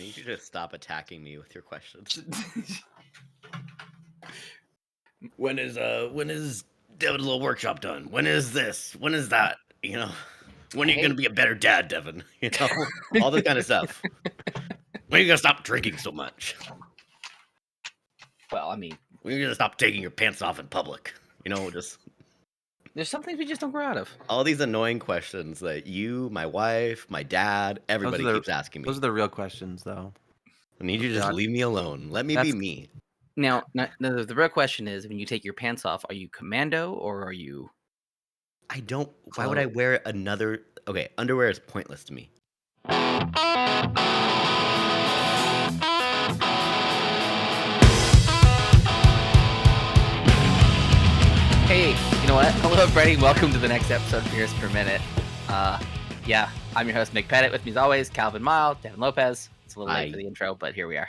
I need you to stop attacking me with your questions. When is Devin's little workshop done? When is this? When is that? You know, when are you gonna be a better dad, Devin? You know, all this kind of stuff. When are you gonna stop drinking so much? Well, I mean, when are you gonna stop taking your pants off in public? You know, just there's some things we just don't grow out of. all these annoying questions that you, my wife, my dad, everybody keeps asking me. Those are the real questions, though. I need you to just leave me alone. Let me be me. Now, the real question is, when you take your pants off, are you commando or are you... I don't... Why would I wear another... Okay, underwear is pointless to me. Hey, you know what? Hello, everybody. Welcome to the next episode of Beers Per Minute. Yeah, I'm your host, Mick Pettit. With me, as always, Calvin Mile, Devin Lopez. It's a little late for the intro, but here we are.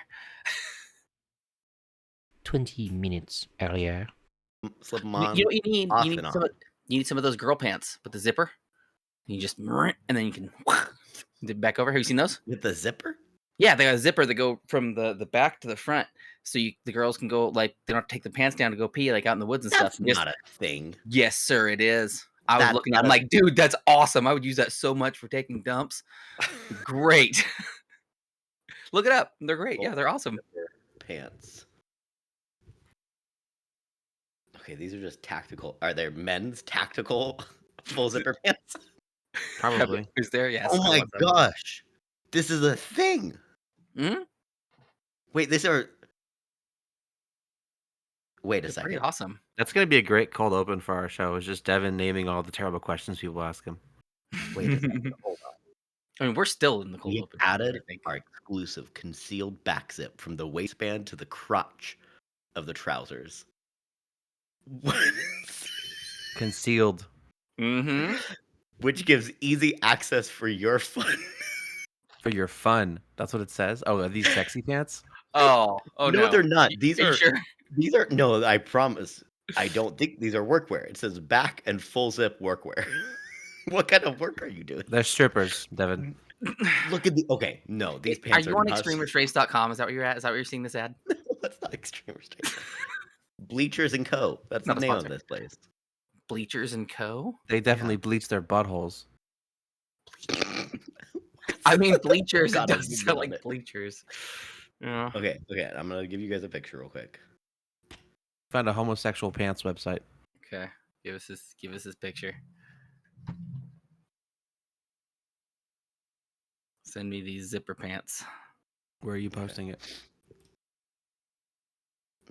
20 minutes earlier. Slip them on. You know what you need? You need some of those girl pants with the zipper. You just... And then you can... back over. Have you seen those? With the zipper? Yeah, they got a zipper that go from the back to the front. So the girls can go, like, they don't have to take the pants down to go pee, like, out in the woods and stuff. That's not a thing. Yes, sir, it is. I was looking at it, I'm like, dude, that's awesome. I would use that so much for taking dumps. Great. Look it up. They're great. Yeah, they're awesome. Pants. Okay, these are just tactical. Are there men's tactical full zipper pants? Probably. Is there? Yes. Oh my gosh. This is a thing. Hmm? Wait, these are... Wait a second. Pretty awesome. That's going to be a great cold open for our show. It's just Devin naming all the terrible questions people ask him. Wait a second. Hold on. I mean, we're still in the cold open. Added our exclusive concealed back zip from the waistband to the crotch of the trousers. What? Concealed. Mm-hmm. Which gives easy access for your fun. For your fun. That's what it says. Oh, are these sexy pants? Oh, no, they're not. These are sure? These are no. I promise. I don't think these are workwear. It says back and full zip workwear. What kind of work are you doing? They're strippers, Devin. Look at the... Okay, no, these pants are... Are you on extremerestrace.com? Is that what you're at? Is that where you're seeing this ad? No, that's not Extreme Restraints. Bleachers & Co. That's the name of this place. Bleachers & Co.? They definitely bleach their buttholes. I mean, bleachers. God, It doesn't sound like bleachers. Yeah. Okay. I'm going to give you guys a picture real quick. Found a homosexual pants website. Okay. Give us this picture. Send me these zipper pants. Where are you posting it?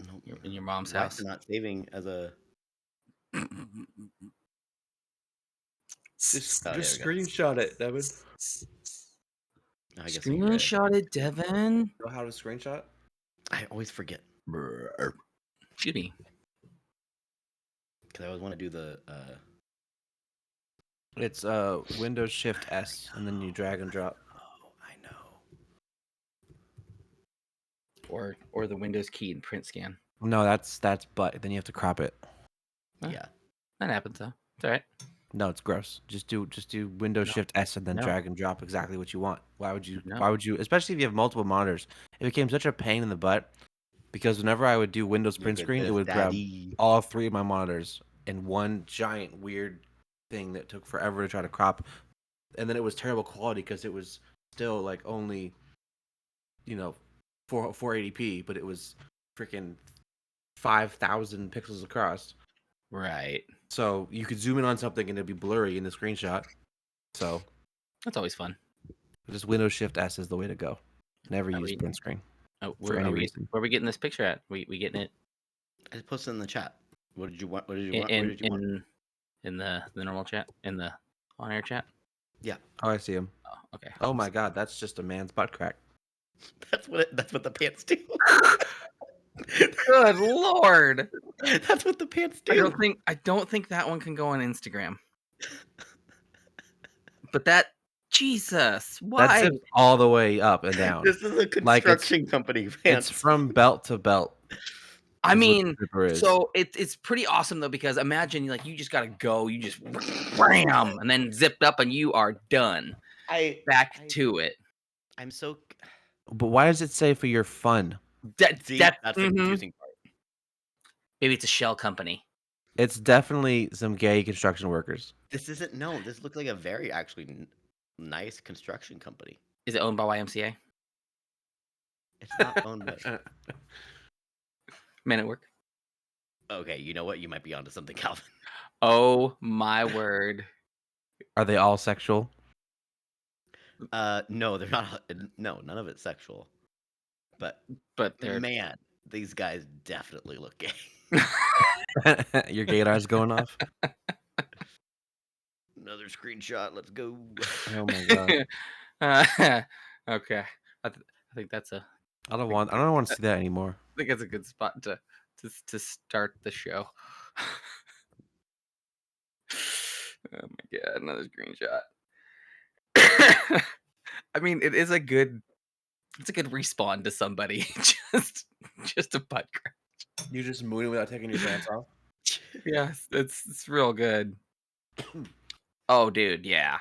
Nope. In your mom's Why house. is it not saving as a... Just screenshot it, Devin. Screenshot it, Devin. Know how to screenshot? I always forget. Shoot me. Because I always want to do the... It's Windows Shift S, and then you drag and drop. Oh, I know. Or the Windows key and print scan. No, that's but then you have to crop it. Yeah. That happens though. It's all right. No, it's gross. Just do Windows Shift S and then drag and drop exactly what you want. Why would you, especially if you have multiple monitors? It became such a pain in the butt because whenever I would do Windows print screen, it would grab all three of my monitors in one giant weird thing that took forever to try to crop. And then it was terrible quality because it was still like only 480p, but it was freaking 5,000 pixels across. Right. So you could zoom in on something and it'd be blurry in the screenshot. So that's always fun. Just Windows Shift S is the way to go. Never use print screen. Oh, where are we getting this picture at? We getting it? I just posted in the chat. What did you want? What did you want? In the normal chat? In the on-air chat? Yeah. Oh, I see him. Oh, okay. Oh my God, that's just a man's butt crack. That's what the pants do. Good Lord. That's what the pants do. I don't think that one can go on Instagram. But that... Jesus, why? That's it all the way up and down. This is a construction company pants. It's from belt to belt. I mean, so it's pretty awesome though, because imagine you just gotta go, you just wham, and then zipped up, and you are done. Back to it. I'm so. But why does it say for your fun? That's the confusing part. Maybe it's a shell company. It's definitely some gay construction workers. This isn't. No, this looks like a very actually nice construction company. Is it owned by YMCA? It's not owned by. Men at Work. Okay, you know what? You might be onto something, Calvin. Oh my word! Are they all sexual? No, they're not. No, none of it's sexual. But they're man, these guys definitely look gay. Your gaydar's going off. Another screenshot. Let's go. Oh my god. Okay, I think that's a. I don't want to see that anymore. I think that's a good spot to start the show. Oh my god, another screenshot. I mean, it's a good respawn to somebody. just a butt crack. You just mooning without taking your pants off? Yeah, it's real good. Oh, dude, yeah.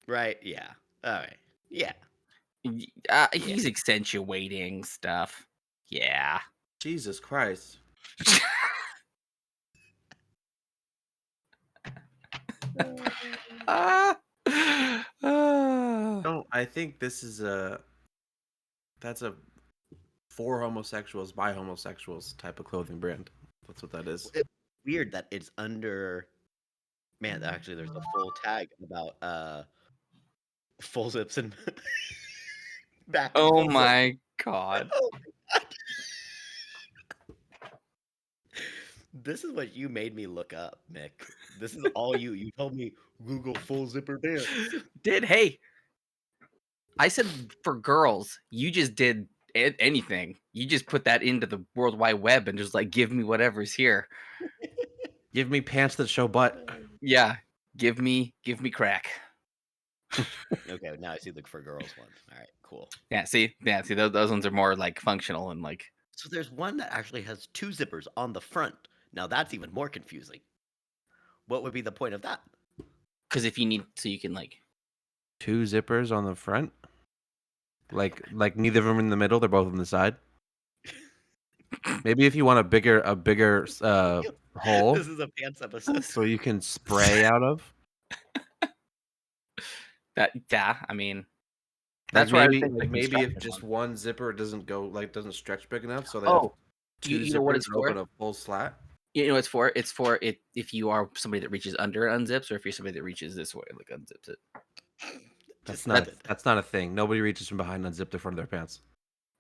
Right, yeah. All right. Yeah. He's accentuating stuff. Yeah. Jesus Christ. No, I think this is that's a for homosexuals by homosexuals type of clothing brand. That's what that is. It's weird that it's under. Man, actually, there's a full tag about full zips and back. Oh my god. Oh my god. This is what you made me look up, Mick. This is all you. You told me Google full zipper pants. Hey, I said for girls. You just did anything. You just put that into the World Wide Web and just like give me whatever's here. Give me pants that show butt. Yeah, give me crack. Okay, now I see the for girls one. All right, cool. Yeah, see, those ones are more like functional and like. So there's one that actually has 2 zippers on the front. Now that's even more confusing. What would be the point of that? Because if you need, so you can like 2 zippers on the front, like neither of them in the middle. They're both on the side. Maybe if you want a bigger hole. This is a pants episode. So you can spray out of. that. Yeah, I mean, That's why maybe maybe if just one zipper doesn't stretch big enough, so they have 2 you know what it's for? open a full slat. You know, it's for it if you are somebody that reaches under unzips, or if you're somebody that reaches this way, like unzips it. That's not a thing. Nobody reaches from behind and unzip the front of their pants.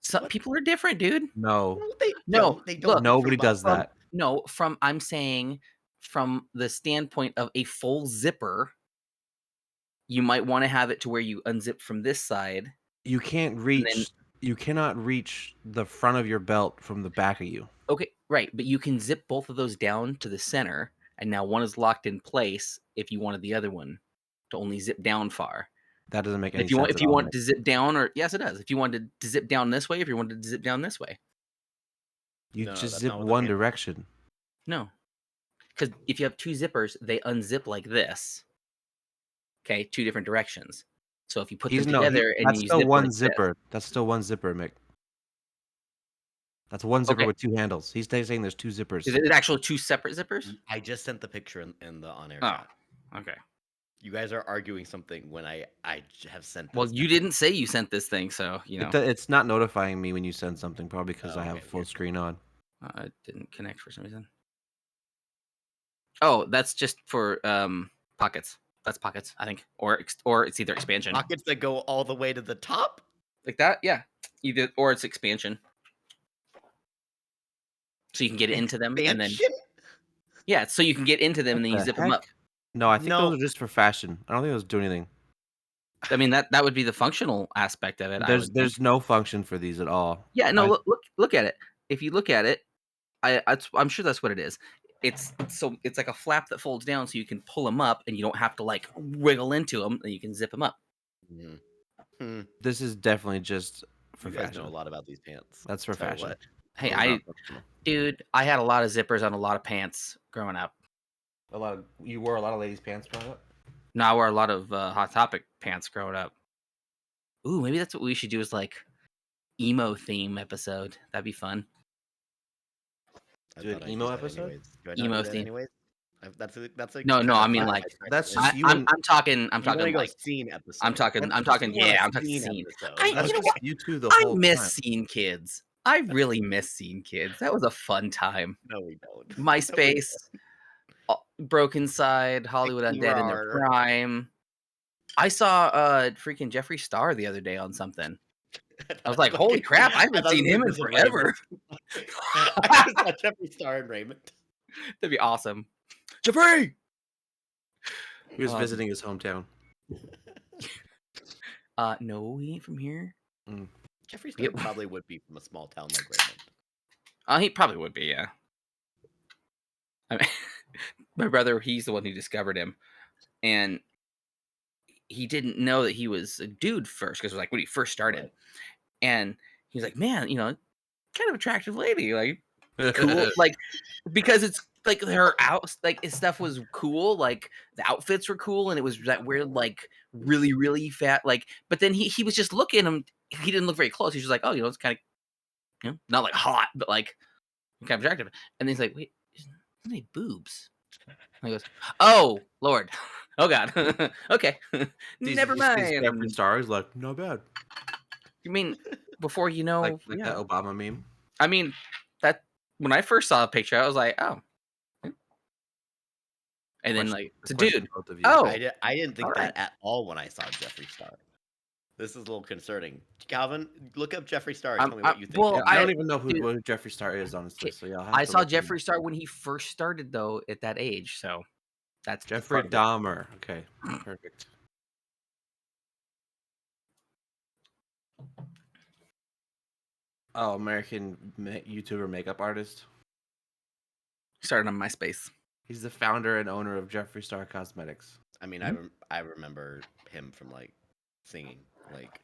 Some people are different, dude. No, they don't. Look, nobody does that. No, I'm saying from the standpoint of a full zipper, you might want to have it to where you unzip from this side. You can't reach. You cannot reach the front of your belt from the back of you. Okay, right, but you can zip both of those down to the center, and now one is locked in place. If you wanted the other one to only zip down far, that doesn't make any sense. If you want to zip down, or yes, it does. If you wanted to zip down this way, if you wanted to zip down this way, you just zip one direction. No, because if you have 2 zippers, they unzip like this. Okay, 2 different directions. So if you put them together and that's you still zip one like zipper. That's still one zipper, Mick. That's one zipper with 2 handles. He's saying there's 2 zippers. Is it actually 2 separate zippers? I just sent the picture in the on-air Oh, chat. okay. You guys are arguing something when I have sent. Well, you didn't say you sent this thing, so you know. It's not notifying me when you send something, probably because I have full screen on. It didn't connect for some reason. Oh, that's just for pockets. That's pockets, I think, or it's either expansion. Pockets that go all the way to the top, like that. Yeah, either or it's expansion, so you can get into them and then. Yeah, so you can get into them and then you zip them up. No, I think those are just for fashion. I don't think those do anything. I mean that would be the functional aspect of it. There's no function for these at all. Yeah, no. Look at it. If you look at it, I'm sure that's what it is. It's like a flap that folds down, so you can pull them up, and you don't have to like wiggle into them, and you can zip them up. Mm-hmm. This is definitely just for fashion. You guys know a lot about these pants. That's for fashion. What? Hey, I had a lot of zippers on a lot of pants growing up. You wore a lot of ladies' pants growing up? No, I wore a lot of Hot Topic pants growing up. Ooh, maybe that's what we should do is like emo theme episode. That'd be fun. Do an emo episode? Do I not Emo do that theme. anyways? That's a No, kind I of mean fun like icebreaker, that's right? just you and I'm talking You want to go like scene episode. I'm talking You want a scene. episode. that's You know just what? you two the I whole miss time. Scene Kids. I really miss Scene Kids. That was a fun time. No, we don't. MySpace, Broken Side, Hollywood Undead in their Rawr. prime. I saw freaking Jeffree Star the other day on something. I was like, holy crap, I haven't seen him in forever. I just saw Jeffree Star and Raymond. That'd be awesome. Jeffree! He was visiting his hometown. No, he ain't from here. Jeffree Star probably would be from a small town like Raymond. He probably would be, yeah. I mean, my brother, he's the one who discovered him. And he didn't know that he was a dude first, because it was like when he first started. Right. And he's like, man, kind of attractive lady, like cool, like, because it's like her his stuff was cool, like the outfits were cool, and it was that weird, like really, really fat, like. But then he was just looking at him. He didn't look very close. He was just like, oh, it's kind of, not like hot, but like kind of attractive. And then he's like, wait, isn't he boobs? And he goes, oh Lord, oh God, okay, never mind. Jeffree Star is like, not bad. You mean before you know, like that Obama meme? I mean, that when I first saw a picture, I was like, oh. And then like, it's a dude. Oh, I didn't think that at all when I saw Jeffree Star. This is a little concerning. Calvin, look up Jeffree Star and tell me what you think. Well, I don't even know who Jeffree Star is, honestly. So yeah, I saw Jeffree Star when he first started, though, at that age. So that's Jeffrey Dahmer. Okay, perfect. Oh, American YouTuber makeup artist. Started on MySpace. He's the founder and owner of Jeffree Star Cosmetics. I mean, I remember him from like singing. Like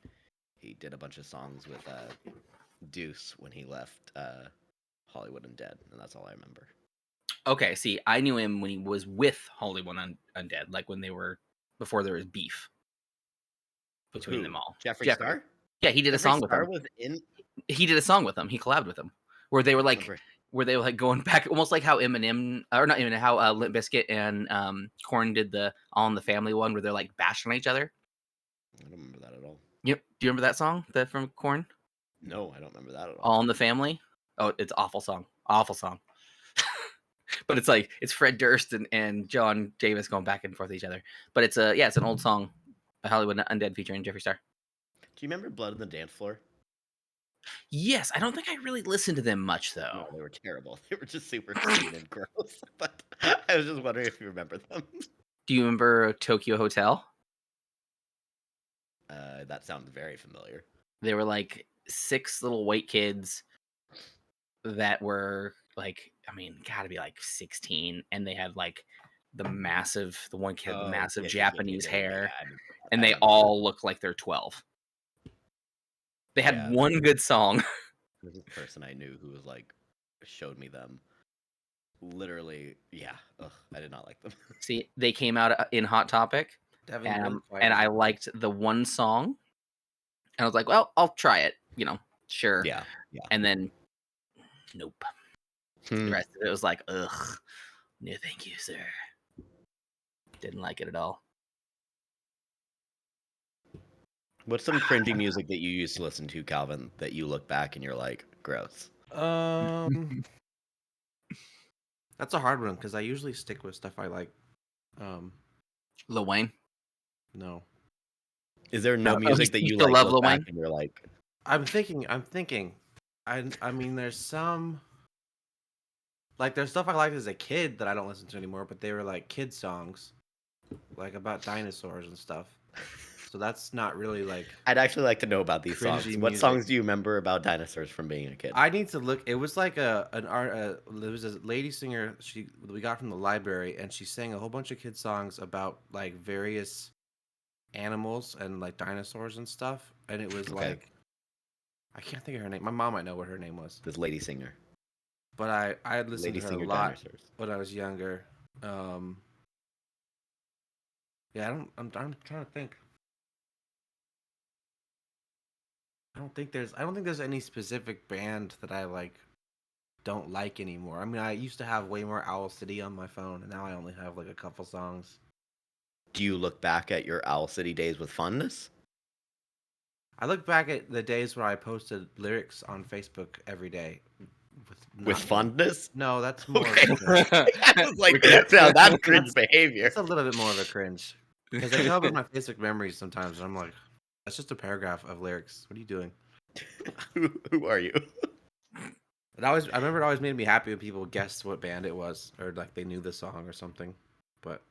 he did a bunch of songs with Deuce when he left Hollywood Undead, and that's all I remember. Okay, see, I knew him when he was with Hollywood Undead, like when they were before there was beef between them all. Jeffree Star? Yeah, he did a song with him. He did a song with him. He collabed with him, where they were like, going back, almost like how Eminem, or not Eminem, how Limp Bizkit and Korn did the All in the Family one, where they're like bashing on each other. I don't remember that at all. Yep. Do you remember that song from Korn? No, I don't remember that at all. All in the Family. Oh, it's an awful song. Awful song. But it's like it's Fred Durst and John Davis going back and forth with each other. But it's it's an old song by Hollywood Undead featuring Jeffree Star. Do you remember Blood on the Dance Floor? Yes, I don't think I really listened to them much though. No, they were terrible. They were just super mean and gross. But I was just wondering if you remember them. Do you remember Tokyo Hotel? That sounds very familiar. They were like 6 little white kids that were like, I mean, gotta be like 16, and they had like the one kid had the massive Japanese hair, and they all look like they're 12. They had one good song. There's this person I knew who was like, showed me them. Literally, I did not like them. See, they came out in Hot Topic, and I liked the one song, and I was like, well, I'll try it, sure. Yeah. And then, nope. The rest of it was like, ugh, no thank you, sir. Didn't like it at all. What's some cringy music that you used to listen to, Calvin, that you look back and you're like, gross? That's a hard one because I usually stick with stuff I like. Lil Wayne? No. Is there no music that you like love Lil Wayne? And you're like, I'm thinking. I mean, there's some. Like, there's stuff I liked as a kid that I don't listen to anymore, but they were like kid songs, like about dinosaurs and stuff. So that's not really like. I'd actually like to know about these songs. What songs do you remember about dinosaurs from being a kid? I need to look. It was like there was a lady singer we got from the library, and she sang a whole bunch of kid songs about like various animals and like dinosaurs and stuff. And it was like, I can't think of her name. My mom might know what her name was. This lady singer. But I had listened to her a lot when I was younger. I'm trying to think. I don't think there's any specific band that I like don't like anymore. I mean, I used to have way more Owl City on my phone, and now I only have like a couple songs. Do you look back at your Owl City days with fondness? I look back at the days where I posted lyrics on Facebook every day. With fondness? No, that's more. Okay. I was like, That's- no, that's cringe behavior. It's a little bit more of a cringe because I go about my Facebook memories sometimes, and I'm like, that's just a paragraph of lyrics. What are you doing? Who are you? I remember it always made me happy when people guessed what band it was, or like they knew the song or something. But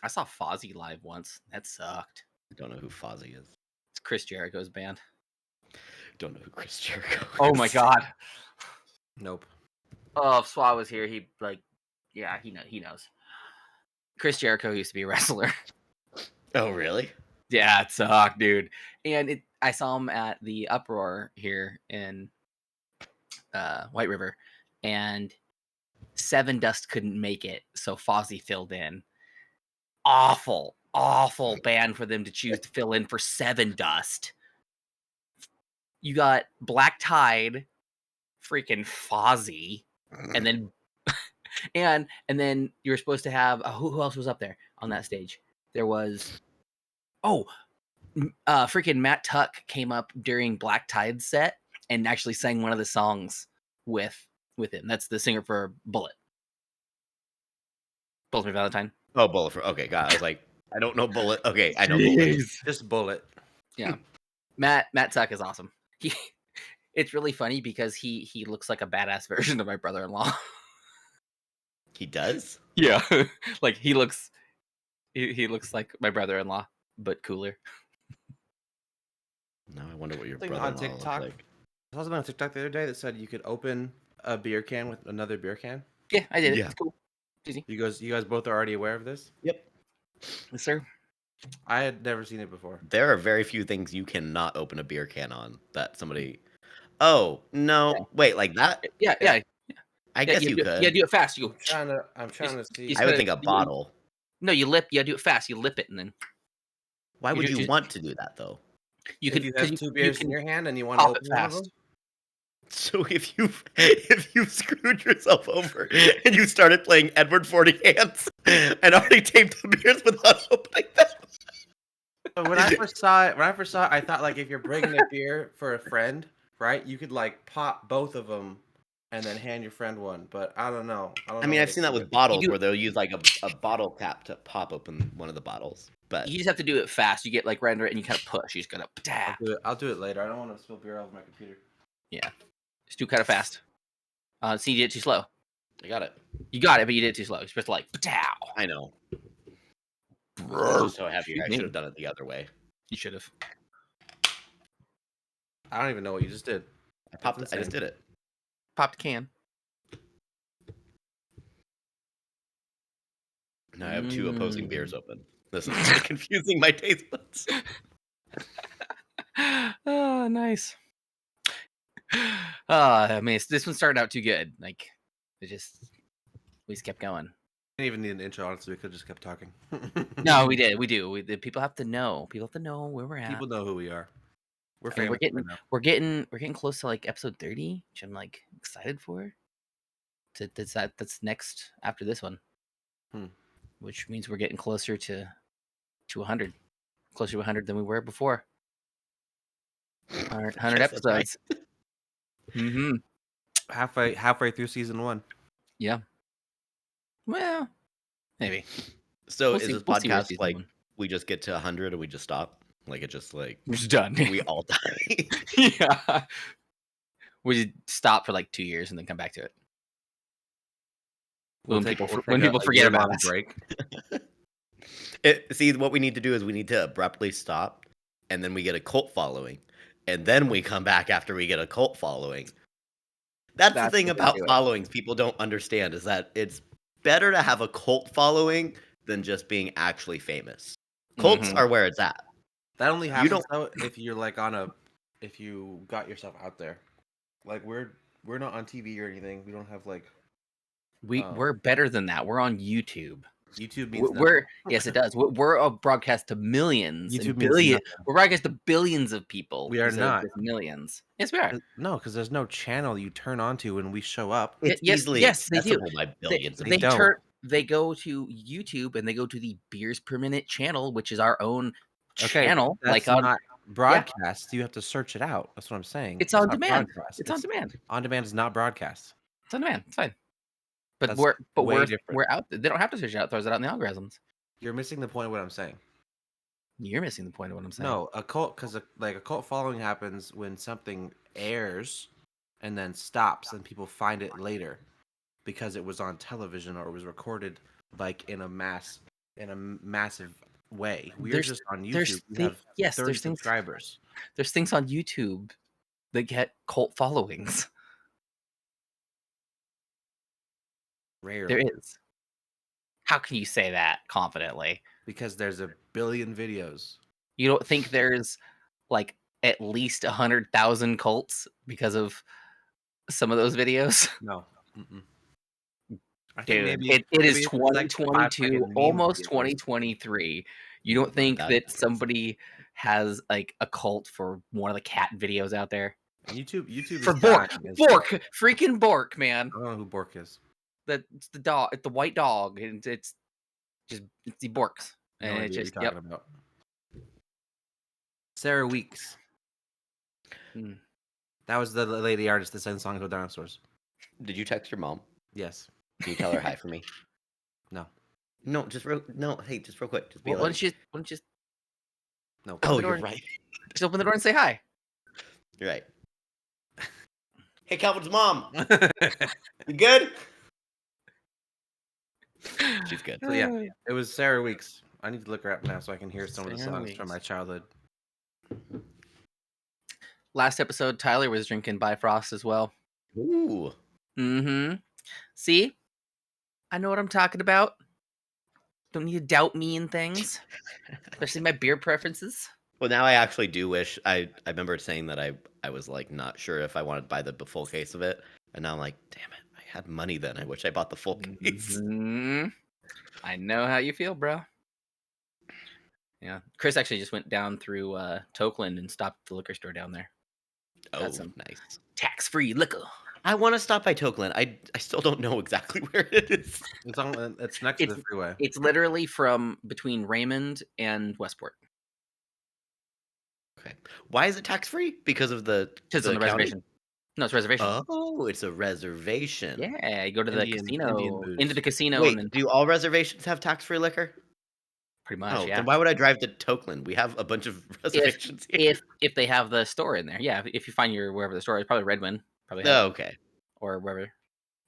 I saw Fozzy live once. That sucked. I don't know who Fozzy is. It's Chris Jericho's band. Don't know who Chris Jericho is. Oh my god. nope. Oh, if Swat was here, he knows. Chris Jericho used to be a wrestler. Oh, really? Yeah, it sucked, dude. And I saw him at the Uproar here in White River, and Seven Dust couldn't make it, so Fozzy filled in. Awful band for them to choose to fill in for Seven Dust. You got Black Tide, freaking Fozzy, and then and then you were supposed to have who else was up there on that stage? There was freaking Matt Tuck came up during Black Tide's set and actually sang one of the songs with him. That's the singer for Bullet. Bullet for Valentine. Oh, Bullet for. Okay, God. I was like, I don't know Bullet. Okay, I know Bullet. Just Bullet. Yeah. Matt Tuck is awesome. It's really funny because he looks like a badass version of my brother-in-law. He does? Yeah. Like he looks like my brother-in-law, but cooler. Now I wonder what your Something brother-in-law on looks TikTok. like. I saw something on TikTok the other day that said you could open a beer can with another beer can. Yeah, I did it. Yeah. It's cool. Easy. You guys both are already aware of this? Yep. Yes, sir. I had never seen it before. There are very few things you cannot open a beer can on that somebody. Oh no! Yeah. Wait, like that? Yeah. I guess you could. Yeah, do it fast. You go. I'm trying to see. you I would gotta- think a bottle. No, you lip. You gotta do it fast. You lip it, and then Why would you just- want to do that though? you If could. you 'cause have two beers in your hand and you want to pop it open one of fast. them, So if you screwed yourself over and you started playing Edward 40 Hands and already taped the beers without opening them. But when I first saw it, I thought like if you're bringing a beer for a friend, right? You could like pop both of them and then hand your friend one. But I don't know. I mean, I've seen that with bottles where they'll use like a bottle cap to pop open one of the bottles. But You just have to do it fast. You get like render it, and you kind of push. You just gotta. I'll do it later. I don't want to spill beer all over my computer. Yeah, just do kind of fast. See, you did it too slow. I got it. You got it, but you did it too slow. You're supposed to like. Pow. I know. I'm so happy. I Excuse me. should have done it the other way. You should have. I don't even know what you just did. I popped it. I just did it. Popped a can. Now I have two opposing beers open. This is really confusing my taste buds. Oh, nice. I mean, this one started out too good. Like, we just kept going. Didn't even need an intro, honestly. We could have just kept talking. No, we did. We do. The people have to know. People have to know where we're at. People know who we are. We're I mean, famous. right now. we're getting close to like episode 30, which I'm like excited for. That's next after this one, which means we're getting closer to 100, closer to 100 than we were before. 100 episodes. Mm-hmm. Halfway through season 1. Yeah. Well, maybe. So We'll is see- this we'll see where podcast season like one- we just get to 100 and we just stop? Like it just like We're just done. we all die. Yeah. We just stop for like 2 years and then come back to it. When people forget about us. break. See, what we need to do is we need to abruptly stop, and then we get a cult following, and then we come back after we get a cult following. That's the thing what they about do it. followings people don't understand is that it's better to have a cult following than just being actually famous. Cults Mhm. are where it's at. That only happens don't- though if you're like if you got yourself out there. Like we're not on TV or anything. We don't have like We're better than that. We're on YouTube. YouTube means yes, it does. We're a broadcast to millions. YouTube and means billions. nothing. We're broadcast to billions of people. We are instead of not. just millions. Yes, we are. No, because there's no channel you turn on to when we show up. It's easily they do. accessible by billions. They go to YouTube and they go to the Beers Per Minute channel, which is our own channel. That's not broadcast. You have to search it out. That's what I'm saying. It's on demand. Broadcast. It's on demand. On demand is not broadcast. It's on demand. It's fine. But That's we're different. we're out. They don't have to search it out. Throws it out in the algorithms. You're missing the point of what I'm saying. You're missing the point of what I'm saying. No, a cult, because a cult following happens when something airs and then stops, and people find it later because it was on television or it was recorded like in a massive way. We're just on YouTube. We have 30 subscribers. There's things on YouTube that get cult followings. Rarely. There is. How can you say that confidently? Because there's a billion videos. You don't think there's like at least 100,000 cults because of some of those videos? No. Mm-mm. I Dude, think it is 2022, like almost 2023. You don't think that somebody has like a cult for one of the cat videos out there? YouTube for Bork, freaking Bork, man. I don't know who Bork is. It's the dog, it's the white dog, and it's the Borks, and No it's idea just what you're talking about. Sarah Weeks. That was the lady artist that sang songs about dinosaurs. Did you text your mom? Yes. Can you tell her hi for me? No. No, just real quick. Just be why don't you just no. Oh, you're right. Just open the door and say hi. You're right. Hey, Calvin's mom. You good? She's good. So yeah, it was Sarah Weeks. I need to look her up now so I can hear some of the songs from my childhood. Last episode, Tyler was drinking Bifrost as well. Ooh. Mm-hmm. See? I know what I'm talking about. Don't need to doubt me in things. Especially my beer preferences. Well, now I actually do wish I remember saying that I was like not sure if I wanted to buy the full case of it. And now I'm like, damn it, I had money then. I wish I bought the full case. Mm-hmm. I know how you feel, bro. Yeah. Chris actually just went down through Tokeland and stopped at the liquor store down there. Oh, Got some nice. Tax-free liquor. I want to stop by Tokeland. I still don't know exactly where it is. It's next to the freeway. It's literally from between Raymond and Westport. Okay. Why is it tax-free? Because of the on the reservation. No, it's reservation. Oh, it's a reservation. Yeah, you go to the casino, into the casino. Wait, and do all reservations have tax-free liquor? Pretty much, yeah. Then why would I drive to Tokeland? We have a bunch of reservations here. If they have the store in there, yeah. If you find wherever the store is, probably Redwin. Probably. Okay. Or wherever,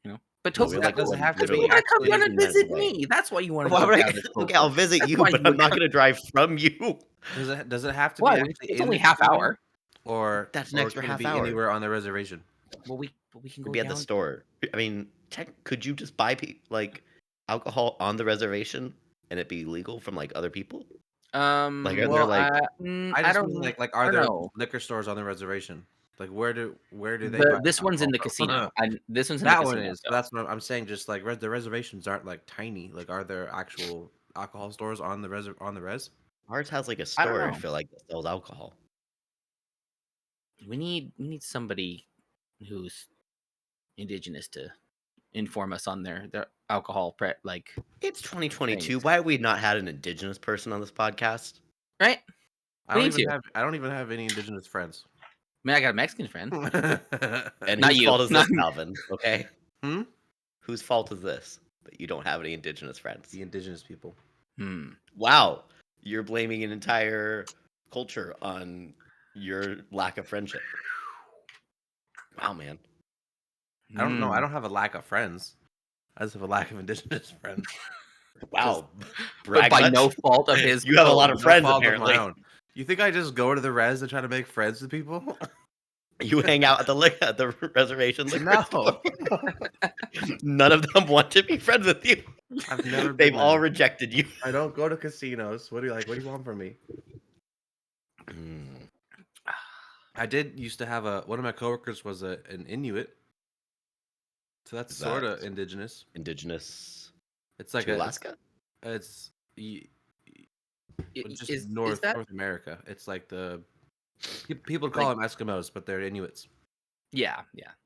you know. But Tokeland doesn't have to be. You want to come down and visit me. That's why you want to. Why would I? Okay, I'll visit you, but I'm not going to drive from you. Does it have to be? It's only half hour. Or that's an extra half hour. Anywhere on the reservation. Well, we can go be at the store. I mean, could you just buy like alcohol on the reservation and it be legal from like other people? Like are there like I don't mean like are there liquor stores on the reservation? Like where do they? This one's in the casino. This one's in that the casino. One is. So. That's what I'm saying. Just like the reservations aren't like tiny. Like are there actual alcohol stores on the res? Ours has like a store. I feel like that sells alcohol. We need somebody who's indigenous to inform us on their alcohol like. It's 2022. Things. Why have we not had an indigenous person on this podcast? Right. I don't even have any indigenous friends. I mean, I got a Mexican friend. And not whose fault is this, Calvin? Okay. Whose fault is this that you don't have any indigenous friends? The indigenous people. Wow, you're blaming an entire culture on your lack of friendship. Wow, man. I don't know. I don't have a lack of friends. I just have a lack of indigenous friends. Wow. But by no fault of his. You have a lot of friends, apparently. You think I just go to the res to try to make friends with people? You hang out at the reservation. No. None of them want to be friends with you. I've never. They've all rejected you. I don't go to casinos. What do you like? What do you want from me? I did used to have one of my coworkers was an Inuit. So that's sort of indigenous. Indigenous. It's like Alaska. It's just Is North that? America. It's like the people call them Eskimos, but they're Inuits. Yeah.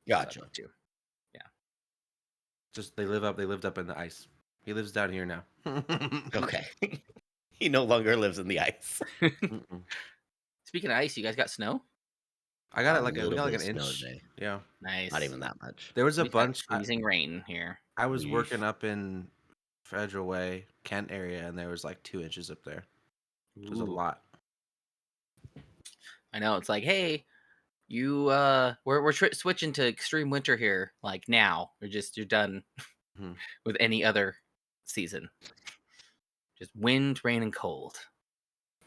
Gotcha. Too. Yeah. Just they lived up in the ice. He lives down here now. Okay. He no longer lives in the ice. Speaking of ice, you guys got snow? I got A we got little like bit an of snow inch. today. Yeah. Nice. Not even that much. There was a We've got bunch. freezing rain here. I was working up in Federal Way, Kent area, and there was like 2 inches up there. It was a lot. I know. It's like, hey, you we're switching to extreme winter here. Like now, you're done with any other season. Just wind, rain, and cold.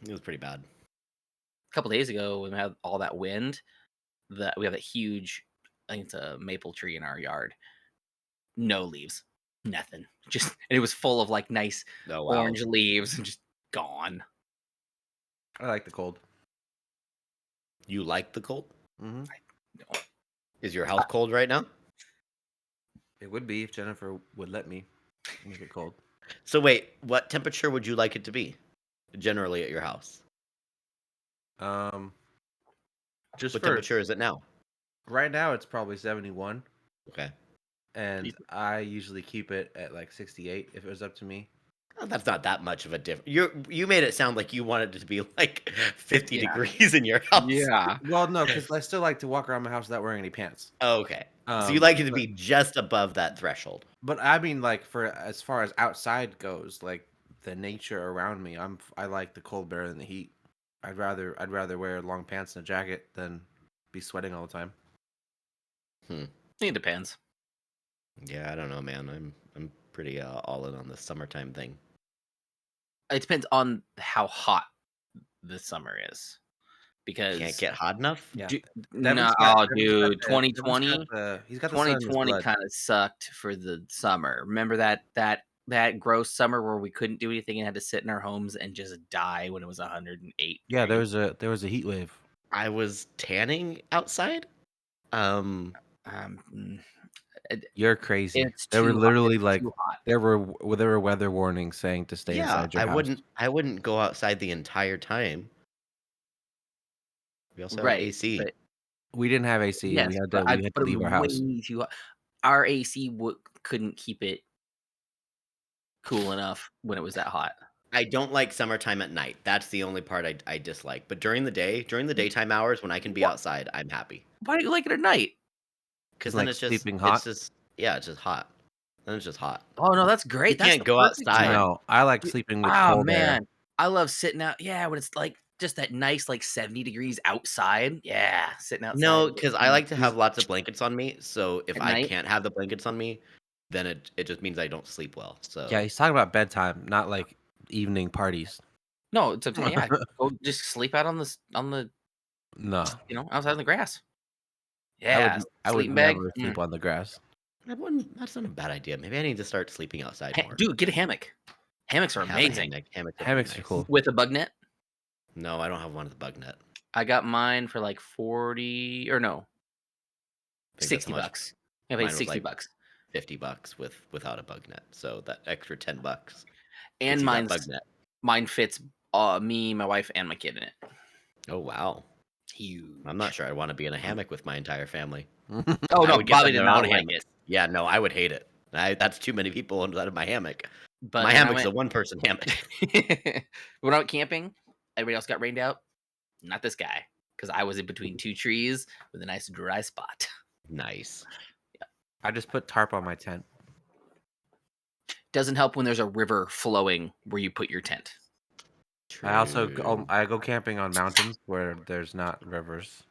It was pretty bad. A couple days ago, when we had all that wind, we have that huge, I think it's a maple tree in our yard. No leaves, nothing. Just and it was full of like nice orange leaves and just gone. I like the cold. You like the cold? Mm-hmm. No. Is your house cold right now? It would be if Jennifer would let me make it cold. So wait, what temperature would you like it to be generally at your house? Just what temperature is it now? Right now, it's probably 71. Okay. And I usually keep it at like 68 if it was up to me. Oh, that's not that much of a difference. You made it sound like you wanted it to be like 50 degrees in your house. Yeah. Well, no, because I still like to walk around my house without wearing any pants. Oh, okay. So you like it to be just above that threshold. But I mean, like for as far as outside goes, like the nature around me, I like the cold better than the heat. I'd rather wear long pants and a jacket than be sweating all the time. It depends. Yeah, I don't know, man. I'm pretty all in on the summertime thing. It depends on how hot the summer is, because Can't get hot enough. Yeah. dude, Devin's got 2020. He's got the sun in his 2020 blood. kind of sucked for the summer. Remember that gross summer where we couldn't do anything and had to sit in our homes and just die when it was 108. Yeah, there was a heat wave. I was tanning outside. You're crazy. It's There were too literally hot. like Too hot. there were weather warnings saying to stay inside your house. I wouldn't go outside the entire time. We also have AC. But, We didn't have AC. yes, we had but to leave our house. Too hot. Our AC couldn't keep it cool enough when it was that hot. I don't like summertime at night. That's the only part I dislike. But during the day, during the daytime hours when I can be outside, I'm happy. Why do you like it at night? Because Like then it's just sleeping hot? it's just hot. Then it's just hot. Oh no, that's great. You That's can't the go perfect outside. time. No, I like sleeping with Oh cold air. man, I love sitting out. Yeah, when it's like just that nice, like 70 degrees outside. Yeah, sitting outside. No, because I like to have lots of blankets on me. So if At I night? can't have the blankets on me, then it just means I don't sleep well. So Yeah, he's talking about bedtime, not like evening parties. No, it's okay. Yeah, go just sleep out on the No, outside in the grass. Yeah, I would sleeping bag. never sleep on the grass. that's not a bad idea. Maybe I need to start sleeping outside more. Dude, get a hammock. Hammocks are I have a amazing. hammock. Hammocks are cool. With a bug net. No, I don't have one with a bug net. I got mine for like 40 or no, I think that's $60. how much. I paid Mine was $60. like $50 without a bug net. So that extra $10. And gets you that bug net. mine fits me, my wife, and my kid in it. Oh wow. Huge. I'm not sure I want to be in a hammock with my entire family. Oh I no, would get Bobby them did their not own like hammocks. it. Yeah, no, I would hate it. That's too many people inside of my hammock. But my hammock's a one-person hammock. when I went camping, everybody else got rained out. Not this guy, because I was in between two trees with a nice dry spot. Nice. Yeah. I just put tarp on my tent. Doesn't help when there's a river flowing where you put your tent. True. I also go camping on mountains where there's not rivers.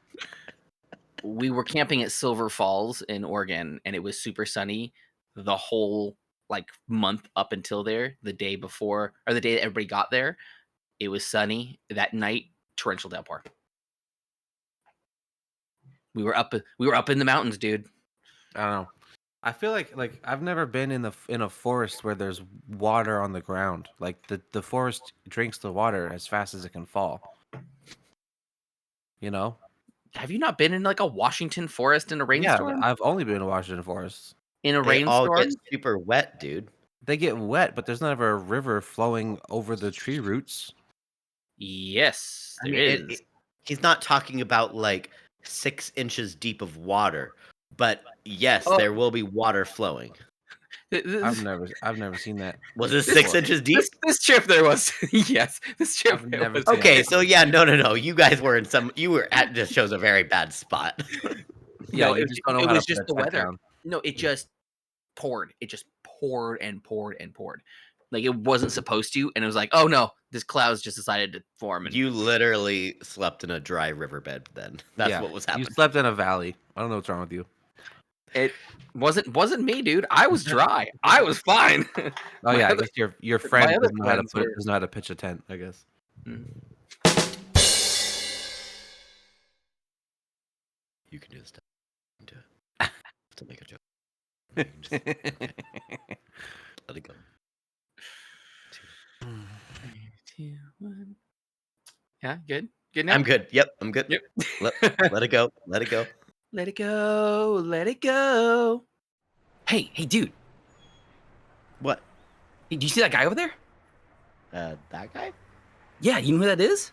We were camping at Silver Falls in Oregon, and it was super sunny the whole like month up until there. The day before, or the day that everybody got there, it was sunny. That night, torrential downpour. We were up in the mountains, dude. I don't know. I feel like I've never been in a forest where there's water on the ground. Like the forest drinks the water as fast as it can fall. You know? Have you not been in like a Washington forest in a rainstorm? Yeah, I've only been in Washington forests. In a They all rainstorm? get super wet, dude. They get wet, but there's not ever a river flowing over the tree roots. Yes, I there mean, is. he's not talking about like 6 inches deep of water, but yes, Oh. there will be water flowing. I've never seen that. Was it 6 inches deep? This trip there was. Yes, this trip I've never was. seen Okay, that. so yeah, no. You guys were you were at just shows a very bad spot. Yeah, No, you it, just don't know it how was to just put the a tent weather. down. No, it just poured. It just poured and poured and poured. Like it wasn't supposed to, and it was like, oh no, this cloud's just decided to form. And You literally slept in a dry riverbed then. That's what was You happening. slept in a valley. I don't know what's wrong with you. it wasn't me, dude. I was dry. I was fine. Oh yeah, I guess your friend other doesn't know how to friends doesn't know how to pitch a tent, I guess. You can do this. Do it. To make a joke. You can just- okay. Let it go. 3, 2, 1. Yeah, good. Good now. I'm good. Yep, I'm good. Yep. Let it go. Let it go. Let it go. Let it go. Hey, dude. What? Hey, do you see that guy over there? That guy? Yeah, you know who that is?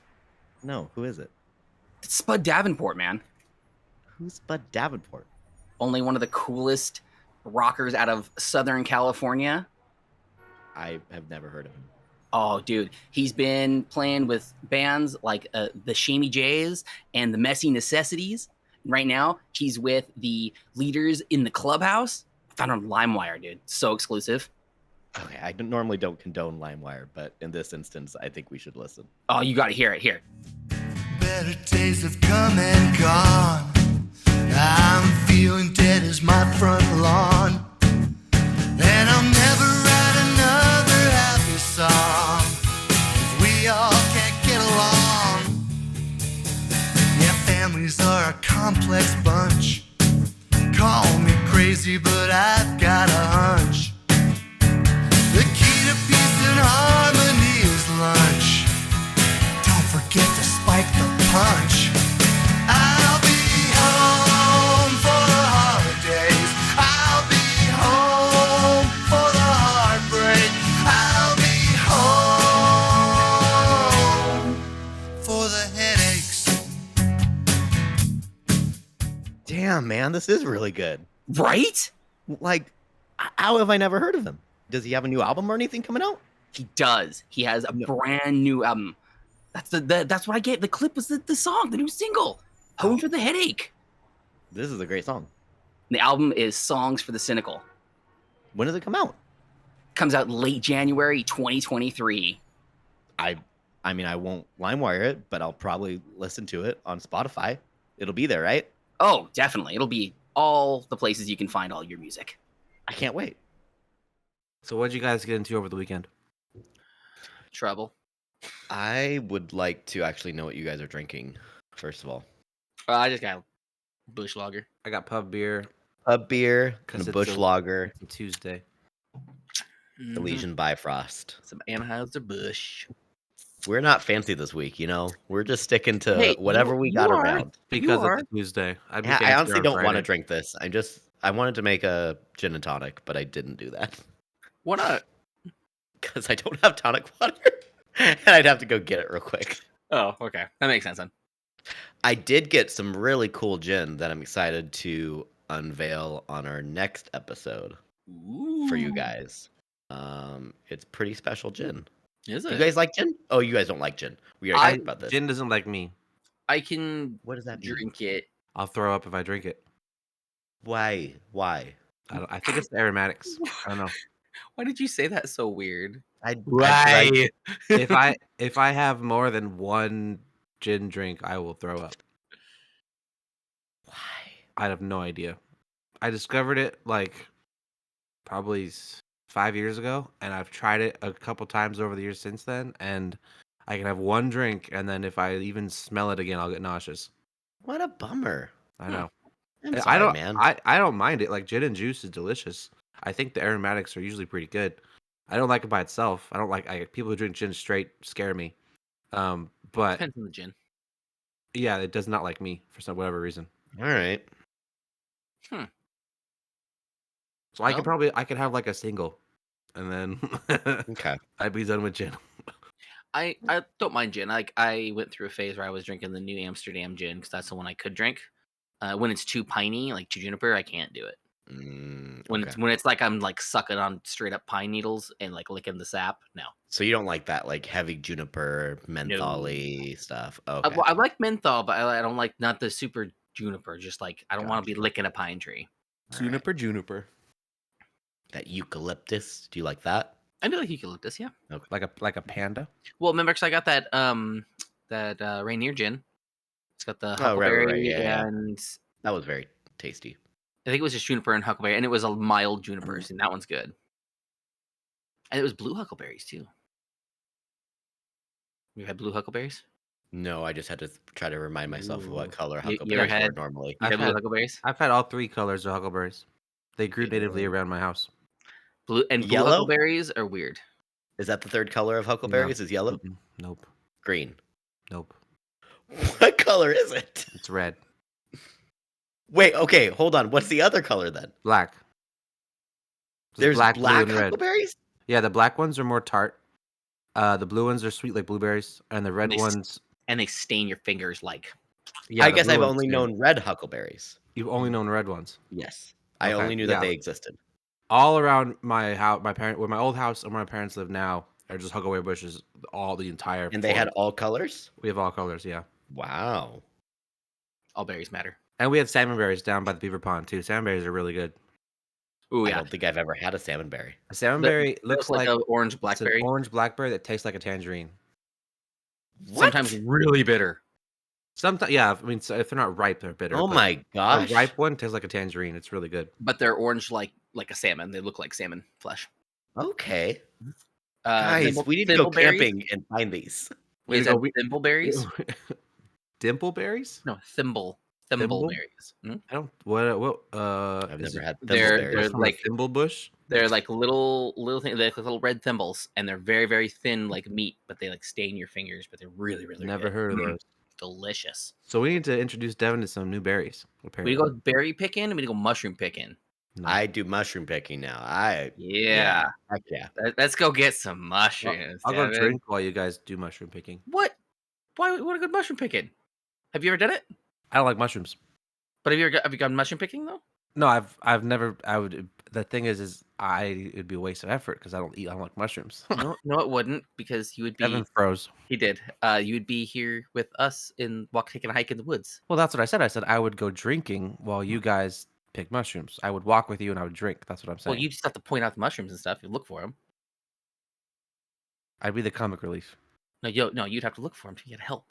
No, who is it? It's Spud Davenport, man. Who's Spud Davenport? Only one of the coolest rockers out of Southern California. I have never heard of him. Oh, dude, he's been playing with bands like the Shamey Jays and the Messy Necessities. Right now, he's with the Leaders in the Clubhouse. Found on LimeWire, dude. So exclusive. Okay, I normally don't condone LimeWire, but in this instance, I think we should listen. Oh, you got to hear it. Here. Better days have come and gone. I'm feeling dead as my front lawn. And I'll never write another happy song if we all can't get along. Yeah, families are a complex bunch. Call me crazy, but I've got a hunch. The key to peace and harmony is lunch. Don't forget to spike the punch. I'll be home for the holidays. I'll be home for the heartbreak. I'll be home for the headaches. Damn, man, this is really good. Right? Like, how have I never heard of him? Does he have a new album or anything coming out? He does. He has a brand new album. That's what I get. The clip was the song, the new single, Home for the Headache. This is a great song. The album is Songs for the Cynical. When does it come out? Comes out late January 2023. I mean, I won't LimeWire it, but I'll probably listen to it on Spotify. It'll be there, right? Oh, definitely. It'll be all the places you can find all your music. I can't wait. So what did you guys get into over the weekend? Trouble. I would like to actually know what you guys are drinking, first of all. I just got Bush Lager. I got pub beer. A beer, 'Cause and a it's Bush a- Lager, It's a Tuesday. Elysian Bifrost. Some Anheuser Busch. We're not fancy this week, you know? We're just sticking to Hey, whatever we you got are. around. Because are. it's a Tuesday. I'd be Yeah, I fancier honestly on don't want to Friday. drink this. I wanted to make a gin and tonic, but I didn't do that. What not? Because I don't have tonic water. And I'd have to go get it real quick. Oh, okay. That makes sense then. I did get some really cool gin that I'm excited to unveil on our next episode for you guys. It's pretty special gin. Is Do it? you guys like gin? Oh, you guys don't like gin. We already talked about this. Gin doesn't like me. I can What does that mean? drink it. I'll throw up if I drink it. Why? I think it's the aromatics. I don't know. Why did you say that so weird? If I have more than one gin drink, I will throw up. Why? I have no idea. I discovered it like probably 5 years ago, and I've tried it a couple times over the years since then, and I can have one drink, and then if I even smell it again, I'll get nauseous. What a bummer. I know. I'm I sorry, don't, man. I don't mind it. Like gin and juice is delicious. I think the aromatics are usually pretty good. I don't like it by itself. I don't like people who drink gin straight scare me. But Depends on the gin. yeah, it does not like me for some whatever reason. All right. So I could have like a single, and then Okay. I'd be done with gin. I don't mind gin. Like I went through a phase where I was drinking the New Amsterdam gin because that's the one I could drink. When it's too piney, like too juniper, I can't do it. When it's like I'm like sucking on straight up pine needles and like licking the sap, no. So you don't like that like heavy juniper menthol-y stuff. Okay. I like menthol, but I don't like not the super juniper. Just like I don't want to be Gotcha. licking a pine tree. Juniper. That eucalyptus. Do you like that? I do like eucalyptus, yeah. Okay. Like a panda. Well, remember, because I got that Rainier gin. It's got the Oh, huckleberry right. Yeah. and That was very tasty. I think it was just juniper and huckleberry, and it was a mild juniper, and that one's good. And it was blue huckleberries too. You had blue huckleberries? No, I just had to try to remind myself of what color You ever huckleberries were had- normally. You had blue had- huckleberries? I've had all 3 colors of huckleberries. They grew natively around my house. Blue Yellow? huckleberries are weird. Is that the third color of huckleberries? Is yellow? Mm-mm. Nope. Green. Nope. What color is it? It's red. Wait, okay, hold on. What's the other color then? Black. There's black blue, and red. huckleberries? Yeah, the black ones are more tart. The blue ones are sweet like blueberries, and the red They ones. And they stain your fingers like. Yeah, I the guess blue I've ones only do. known red huckleberries. You've only known red ones. Yes. I Okay, only knew that yeah. they existed. All around my house, where my old house and where my parents live now are just huckleberry bushes. All the entire. And they had forest. all colors? We have all colors, yeah. Wow. All berries matter. And we had salmon berries down by the beaver pond too. Salmon berries are really good. Ooh, I yeah. don't think I've ever had a salmon berry. A salmon berry looks like an orange it's blackberry. an orange blackberry that tastes like a tangerine. Sometimes really bitter. Sometimes, yeah. I mean, so if they're not ripe, they're bitter. Oh but my gosh. a ripe one tastes like a tangerine. It's really good. But they're orange like a salmon. They look like salmon flesh. Okay. Guys, we need to go camping and find these. Wait, is that thimbleberries? Dimpleberries? No, thimbleberries. Hmm? I don't. What? I've is never it- had they're thimbleberries. from like- a thimble bush. They're like little things. They're like little red thimbles, and they're very, very thin, like meat. But they like stain your fingers. But they're really, really Never good. heard of those. Delicious. So we need to introduce Devin to some new berries. We Apparently, go berry picking. And we go mushroom picking. No. I do mushroom picking now. Yeah. Heck yeah. Let's go get some mushrooms. I'll go Devin. drink while you guys do mushroom picking. What? Why? What a good mushroom picking. Have you ever done it? I don't like mushrooms. But have you gone mushroom picking though? No, I've never. I would. The thing is it'd be a waste of effort because I don't like mushrooms. No, it wouldn't, because you would be. Devin froze. He did. You would be here with us taking a hike in the woods. Well, that's what I said. I said I would go drinking while you guys pick mushrooms. I would walk with you and I would drink. That's what I'm saying. Well, you just have to point out the mushrooms and stuff. You look for them. I'd be the comic relief. No, you'd have to look for them to get help.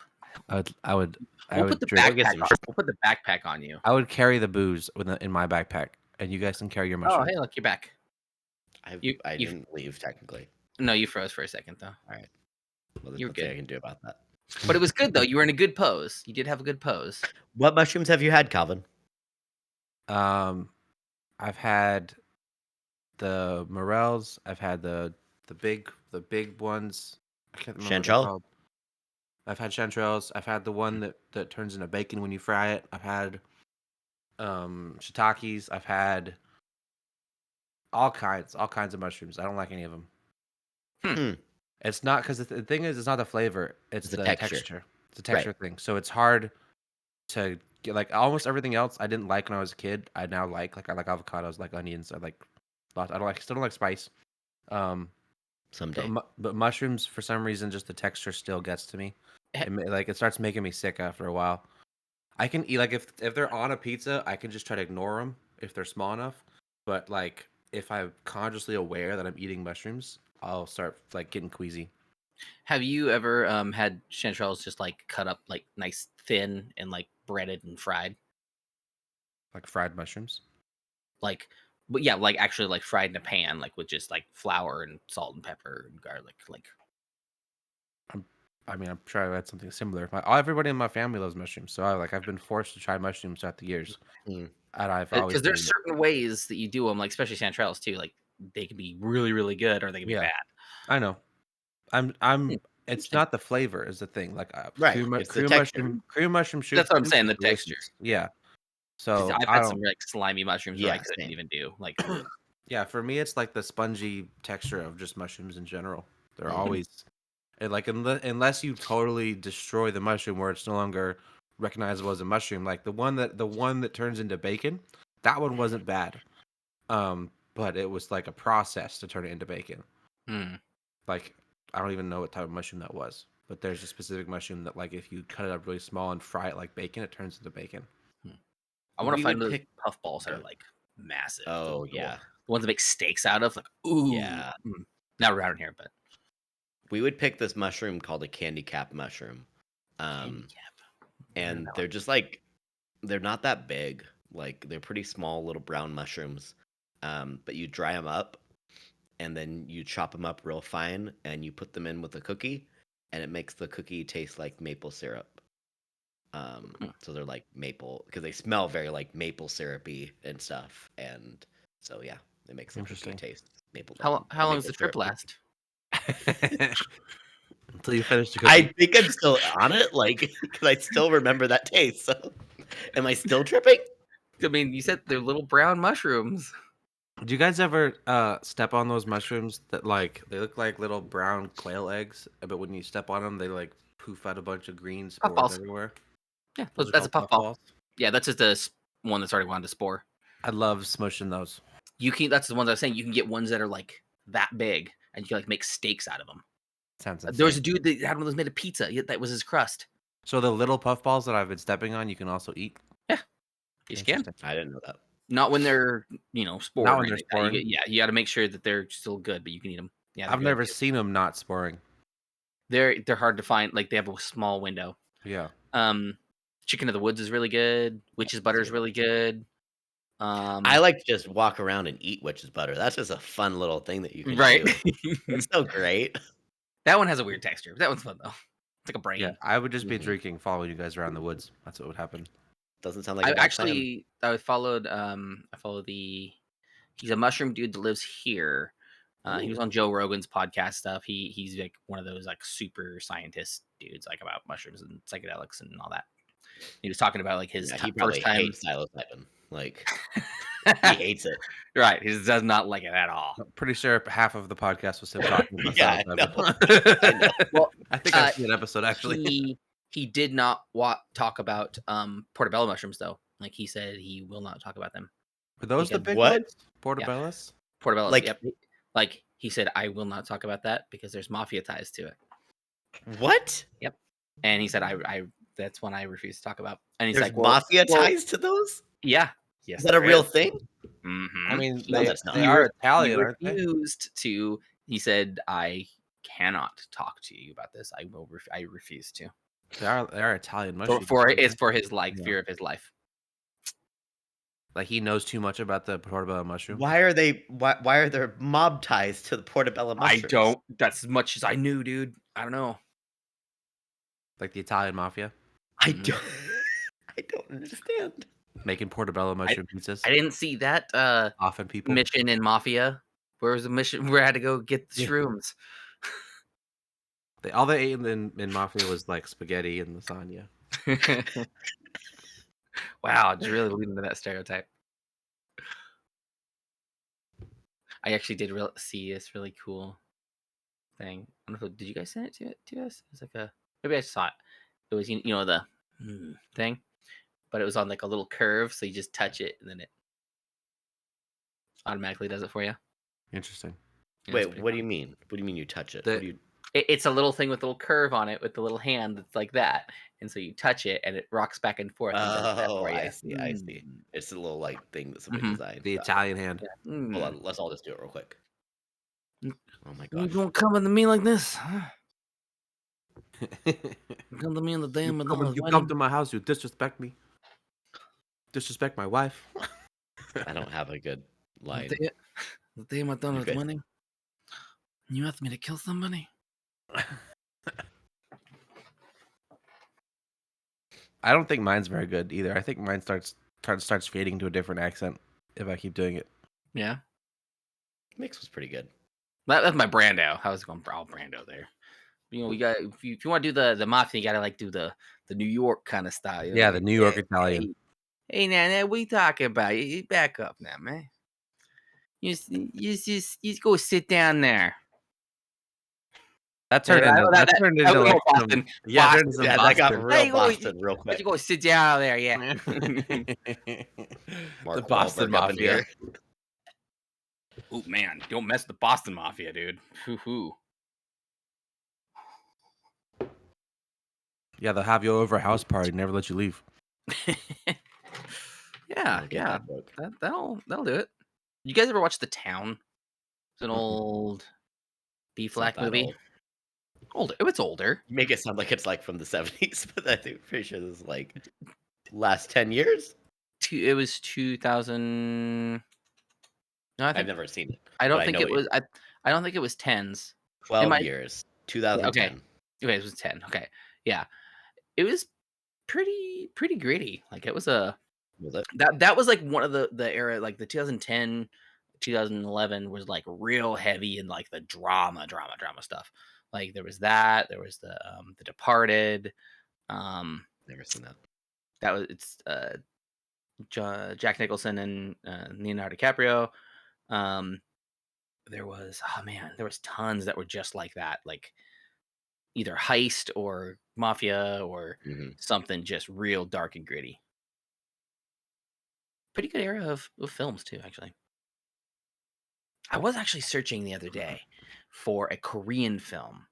I would We'll put the drink. backpack. We'll put the backpack on you. I would carry the booze in my backpack, and you guys can carry your mushrooms. Oh, hey, look, you're back. I You- didn't leave technically. No, you froze for a second though. Well, there's You're nothing good. I can do about that. But it was good though. You were in a good pose. You did have a good pose. What mushrooms have you had, Calvin? I've had the morels. I've had the big ones. I can't remember what they're Chanterelle? called. I've had chanterelles. I've had the one that turns into bacon when you fry it. I've had shiitakes. I've had all kinds of mushrooms. I don't like any of them. Hmm. It's not because the thing is, it's not the flavor. It's The the texture. texture. It's a texture thing. So it's hard to get, like, almost everything else I didn't like when I was a kid. I now like I like avocados, like onions. I still don't like spice. Someday. But mushrooms, for some reason, just the texture still gets to me. It starts making me sick after a while. I can eat, like, if they're on a pizza, I can just try to ignore them if they're small enough. But like if I'm consciously aware that I'm eating mushrooms, I'll start like getting queasy. Have you ever had chanterelles just like cut up like nice thin and like breaded and fried? Like fried mushrooms. Like, but yeah, like actually like fried in a pan, like with just like flour and salt and pepper and garlic. Like, I mean, I'm sure I had something similar. Everybody in my family loves mushrooms, so I've been forced to try mushrooms throughout the years. Mm. And I've always because there's certain ways that you do them, like especially chanterelles too. Like they can be really, really good, or they can be Yeah. bad. I know. I'm. It's not the flavor is the thing. Like Right, cream it's the mushroom shoot. That's what I'm soup saying, is the delicious. texture. Yeah. So I've I had don't. some like slimy mushrooms that I Yeah, couldn't same. even do. Like Yeah, for me, it's like the spongy texture of just mushrooms in general. They're always, and like unless you totally destroy the mushroom where it's no longer recognizable as a mushroom, like the one that turns into bacon, that one wasn't bad. But it was like a process to turn it into bacon. Like I don't even know what type of mushroom that was, but there's a specific mushroom that like if you cut it up really small and fry it like bacon, it turns into bacon. I want to We find would those pick- puffballs that are like massive. Oh the yeah, ones that make steaks out of. Like ooh, yeah. Not around here, but We would pick this mushroom called a candy cap mushroom. candy cap. And they're just like they're not that big. Like they're pretty small little brown mushrooms. But you dry them up and then you chop them up real fine and you put them in with a cookie and it makes the cookie taste like maple syrup. So they're like maple because they smell very like maple syrupy and stuff. And so yeah, it makes the cookie taste maple. How long does the trip syrup. last? Until you finish the cookie. I think I'm still on it, like because I still remember that taste. So, am I still tripping? I mean, you said they're little brown mushrooms. Do you guys ever step on those mushrooms that like they look like little brown quail eggs, but when you step on them, they like poof out a bunch of green spores Puffballs. everywhere? Yeah, Those are that's a called puffball. Yeah, that's just the one that's already gone to spore. I love smushing those. That's the ones I was saying. You can get ones that are like that big, and you can like make steaks out of them. Sounds insane. There was a dude that had one of those made of pizza. That was his crust. So the little puffballs that I've been stepping on, you can also eat. Yeah, you can. I didn't know that. Not when they're spored. Not when they're sporing. You got to make sure that they're still good, but you can eat them. Yeah, I've never seen them not sporing. They're hard to find. Like they have a small window. Yeah. Chicken of the Woods is really good. Witch's butter is really good. I like to just walk around and eat witch's butter. That's just a fun little thing that you can do. It's so great. That one has a weird texture. That one's fun though. It's like a brain. Yeah, I would just be drinking, following you guys around the woods. That's what would happen. Doesn't sound like a bad plan. I followed he's a mushroom dude that lives here. He was on Joe Rogan's podcast stuff. He's like one of those like super scientist dudes, like about mushrooms and psychedelics and all that. He was talking about like his he first time. hates psilocybin. Like he hates it. Right, he does not like it at all. I'm pretty sure half of the podcast was him talking about Yeah, I know. Well, I think I've seen an episode actually. He did not talk about portobello mushrooms though. Like he said, he will not talk about them. Were those the big what? ones? Portobellos? Yeah. Portobellos. Like, yep. Like he said, I will not talk about that because there's mafia ties to it. What? Yep. And he said, I that's one I refuse to talk about. And he's There's like, mafia ties to those? Yeah. Yes. Is that a real thing? Mm-hmm. I mean, No, that's not. they are Italian, He aren't they? refused to. He said, I cannot talk to you about this. I refuse to. They are Italian mushrooms. It's for his life, fear of his life. Like he knows too much about the portobello mushroom. Why are there mob ties to the portobello mushrooms? I don't. That's as much as I knew, dude. I don't know. Like the Italian mafia I don't understand. making portobello mushroom pizzas. I didn't see that Often people. mission in Mafia. Where was the mission where I had to go get the shrooms? All they ate in mafia was like spaghetti and lasagna. Wow, just really leading to that stereotype. I actually did see this really cool thing. I don't know. Did you guys send it to us? It's like maybe I saw it. It was the thing, but it was on like a little curve, so you just touch it and then it automatically does it for you. Interesting. Yeah, Wait, what do you mean? What do you mean you touch it? It's a little thing with a little curve on it with the little hand that's like that, and so you touch it and it rocks back and forth. And does that for you. I see. It's a little like thing that somebody designed. The Italian hand. Yeah. Hold on, let's all just do it real quick. Oh my You gosh. don't come to me like this. You come to me on the day of my daughter's You wedding. come to my house, you disrespect me. Disrespect my wife. I don't have a good line. The day of my daughter's Okay. wedding. You asked me to kill somebody. I don't think mine's very good either. I think mine starts fading to a different accent if I keep doing it. Yeah, Mix was pretty good. that's my Brando. I was going all Brando there. We got if you want to do the mafia, you got to like do the New York kind of style. Yeah, the New York Italian. Hey, now, what you talking about? You back up now, man. You go sit down there. That turned into like Boston. Yeah, Boston. that got real Hey, Boston real quick. You go sit down there, yeah. Mark The Boston Wahlberg up in Mafia. here. Oh man, don't mess with the Boston Mafia, dude. Hoo-hoo. Yeah, they'll have you over a house party, never let you leave. Yeah. That'll do it. You guys ever watch The Town? It's an old B-Flack movie. Older. It's older. You make it sound like it's like from the 70s, but I think pretty sure this is like last 10 years. It was 2000. No, I've never seen it. I don't but think know it was. I don't think it was 10s. 12 years. 2010. Okay, it was 10. Okay, yeah, it was pretty gritty. Like it was a. Was it? That was like one of the era, like the 2010, 2011 was like real heavy in like the drama stuff. Like there was that. There was the Departed. Never seen that. That was Jack Nicholson and Leonardo DiCaprio. There was tons that were just like that, like either heist or mafia or something just real dark and gritty. Pretty good era of films too, actually. I was actually searching the other day for a Korean film.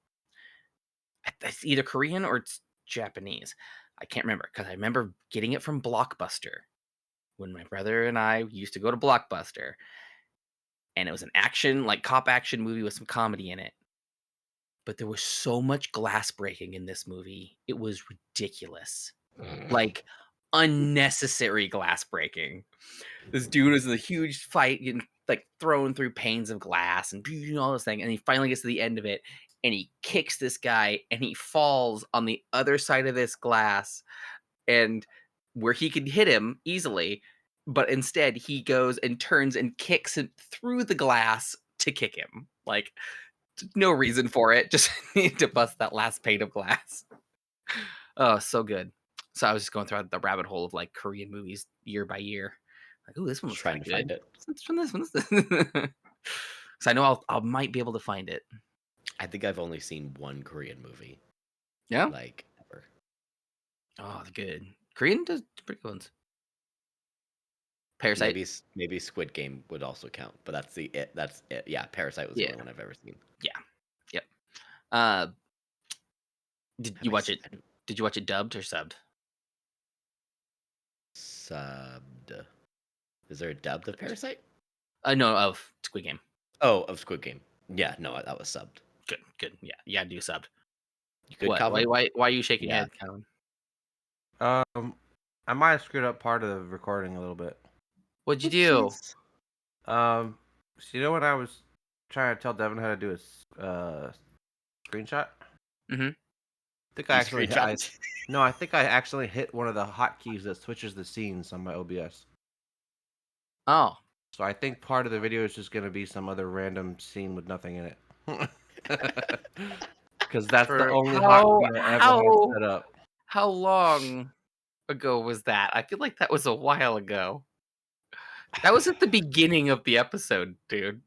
It's either Korean or it's Japanese. I can't remember because I remember getting it from Blockbuster when my brother and I used to go to Blockbuster. And it was an action, like cop action movie with some comedy in it. But there was so much glass breaking in this movie. It was ridiculous. Like unnecessary glass breaking. This dude is in a huge fight, getting like thrown through panes of glass and all this thing. And he finally gets to the end of it and he kicks this guy and he falls on the other side of this glass. And where he could hit him easily, but instead he goes and turns and kicks him through the glass to kick him. Like, no reason for it. Just need to bust that last pane of glass. Oh, so good. So I was just going through the rabbit hole of like Korean movies year by year. Like, oh, this one was trying to find it. It's from this one. Because I know I might be able to find it. I think I've only seen one Korean movie. Yeah? Like, ever. Oh, they're good. Korean does pretty good ones. Parasite. Maybe Squid Game would also count, but that's it. That's it. Yeah, Parasite was the only one I've ever seen. Yeah. Yep. Did you watch it? Did you watch it dubbed or subbed? Subbed. Is there a dubbed of Parasite? No, of Squid Game. Oh, of Squid Game. Yeah, no, that was subbed. Good. Yeah, you gotta do subbed. You good, what? Calvin? Why are you shaking your head, Calvin? I might have screwed up part of the recording a little bit. What'd you do? So you know when I was trying to tell Devin how to do a screenshot? Mm-hmm. I think I actually hit one of the hotkeys that switches the scenes on my OBS. Oh. So I think part of the video is just gonna be some other random scene with nothing in it. Because that's the only hotkey I ever had set up. How long ago was that? I feel like that was a while ago. That was at the beginning of the episode, dude.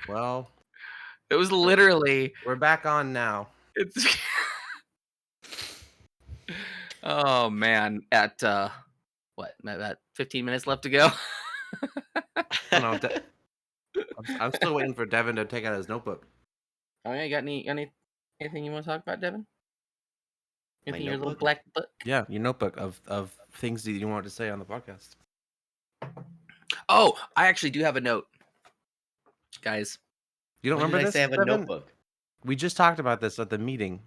Well, it was literally. We're back on now. It's. Oh man! At what? About 15 minutes left to go. No, I'm still waiting for Devin to take out his notebook. Oh yeah, you got anything you want to talk about, Devin? Anything in your little black book? Yeah, your notebook of things that you wanted to say on the podcast. Oh, I actually do have a note, guys. You don't remember this? I have a notebook. We just talked about this at the meeting.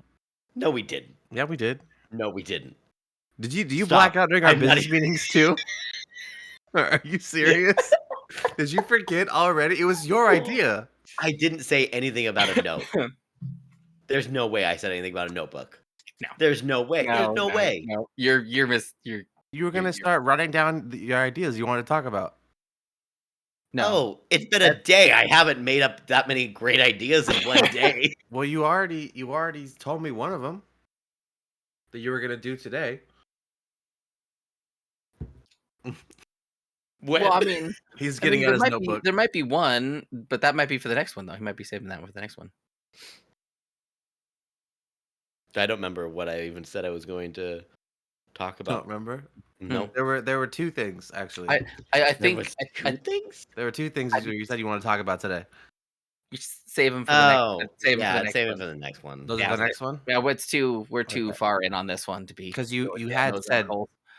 No, we didn't. Yeah, we did. No, we didn't. Did you? Do you black out during our business meetings too? Are you serious? Did you forget already? It was your idea. I didn't say anything about a note. There's no way I said anything about a notebook. No. There's no way. There's no way. No. You were gonna start writing down your ideas you want to talk about. No, it's been a day. I haven't made up that many great ideas in one day. Well, you already told me one of them that you were gonna do today. When? Well, I mean, He's getting out his notebook. There might be one, but that might be for the next one, though. He might be saving that one for the next one. I don't remember what I even said I was going to talk about. Don't remember? No. There were two things actually. I think things. There were two things you said you want to talk about today. You save them for the next. Save it for the next one. Those are the next one. Yeah, we're too far in on this one to be. Because you had said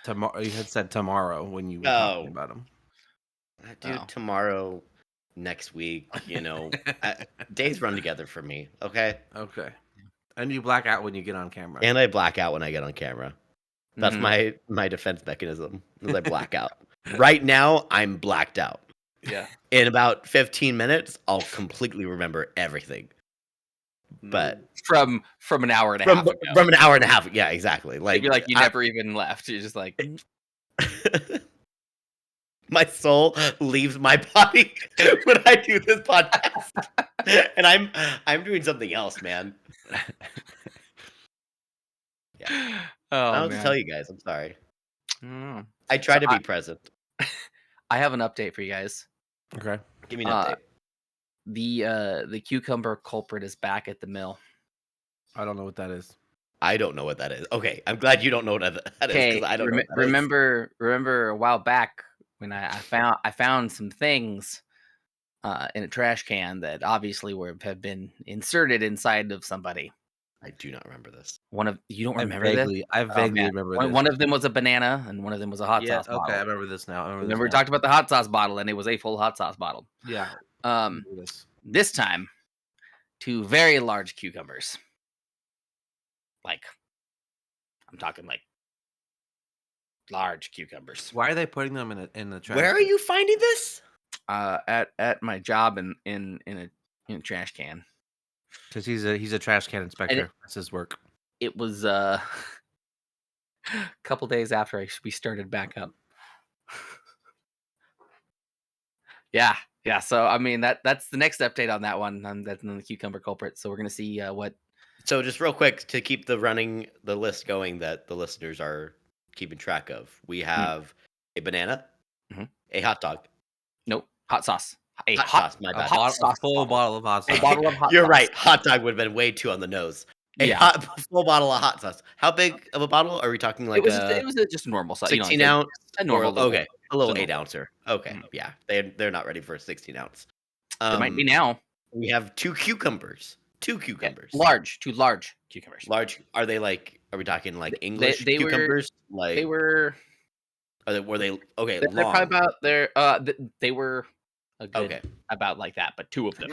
tomorrow. You had said tomorrow when you were talking about them. Dude, tomorrow, next week, days run together for me. Okay. Okay. And you black out when you get on camera. And I black out when I get on camera. That's my defense mechanism. Is I black out. Right now, I'm blacked out. Yeah. In about 15 minutes, I'll completely remember everything. But from an hour and a half ago. From an hour and a half. Yeah, exactly. Like you're like you never even left. You're just like my soul leaves my body when I do this podcast. And I'm doing something else, man. Yeah. I don't have to tell you guys. I'm sorry. I try to be present. I have an update for you guys. Okay. Give me an update. The cucumber culprit is back at the mill. I don't know what that is. I don't know what that is. Okay, I'm glad you don't know what that is. Because I don't know. Remember a while back when I found some things in a trash can that obviously have been inserted inside of somebody. I do not remember this. You don't remember this? I vaguely remember this. One of them was a banana, and one of them was a hot sauce bottle. Okay, I remember this now. Remember we talked about the hot sauce bottle, and it was a full hot sauce bottle. Yeah. This time, 2 very large cucumbers. Like, I'm talking like large cucumbers. Why are they putting them in the trash? Where are you finding this? At my job in a trash can. Because he's a trash can inspector. That's his work. It was a couple days after we started back up. Yeah. So I mean that's the next update on that one. That's on the cucumber culprit. So we're gonna see what. So just real quick to keep the list going that the listeners are keeping track of. We have a banana, a hot dog. Nope, hot sauce. A hot sauce. My bad. A full bottle of hot sauce. A bottle of hot You're sauce. right. Hot dog would have been way too on the nose. Full bottle of hot sauce. How big of a bottle are we talking? Like it was just a normal size. 16 ounce. A normal. Okay, a little 8 ouncer. Okay, yeah, they're not ready for a 16 ounce. They might be now. We have 2 cucumbers. 2 cucumbers. Yeah, 2 large cucumbers. Large. Are they are we talking like English cucumbers? They were. Were they okay? They're probably about they were about like that, but 2 of them.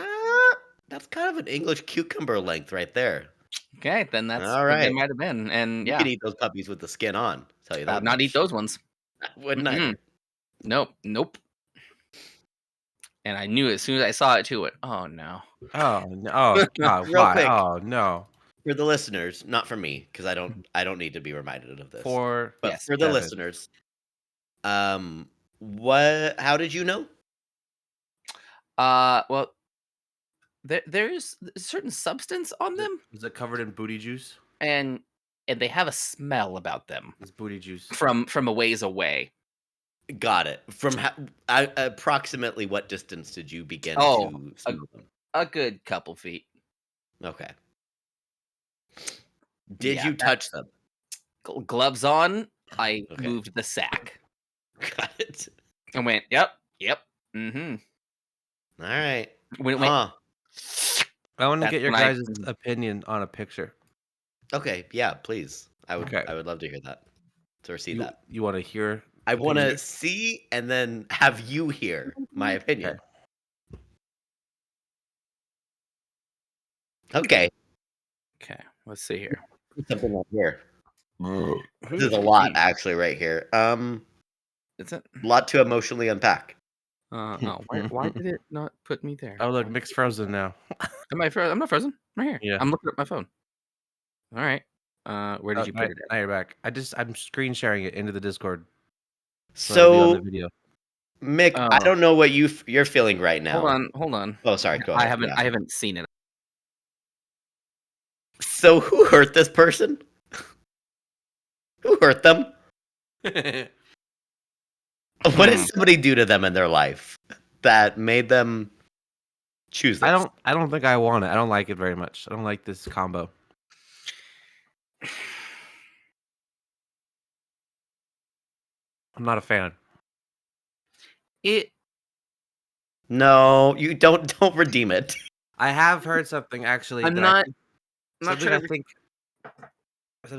That's kind of an English cucumber length right there. Okay, then that's all right. They might have been, and you can eat those puppies with the skin on. I'll tell you that. Not eat those ones. Wouldn't I? Nope. And I knew as soon as I saw it too. Oh no! Oh no! Oh God! Why? Quick, oh no! For the listeners, not for me, because I don't need to be reminded of this. For the listeners, how did you know? Well, there's a certain substance on them. Is it covered in booty juice? And they have a smell about them. It's booty juice from a ways away. Got it. From approximately what distance did you begin to smell them? A good couple feet. Okay. Did you touch them? Gloves on. I moved the sack. Got it. And went, yep. Mm-hmm. All right. When it went, I want to get your guys' opinion on a picture. Okay, yeah, please. I would love to hear that. Or see that. You want to hear? I want to see and then have you hear my opinion. Okay. Okay. Let's see here. Something up here. This is a lot, actually, right here. Is it a lot to emotionally unpack? No. Why did it not put me there? Oh, look, Mick's frozen now. Am I frozen? I'm not frozen. I'm right here. Yeah. I'm looking at my phone. All right. Where did you put it? Now you're back. I'm screen sharing it into the Discord. So, the video. Mick, I don't know what you're feeling right now. Hold on. Oh, sorry. Go ahead. I haven't seen it. So, who hurt this person? Who hurt them? What did somebody do to them in their life that made them choose this? I don't think I want it. I don't like it very much. I don't like this combo. I'm not a fan. No, you don't redeem it. I have heard something actually. I'm not Something sure.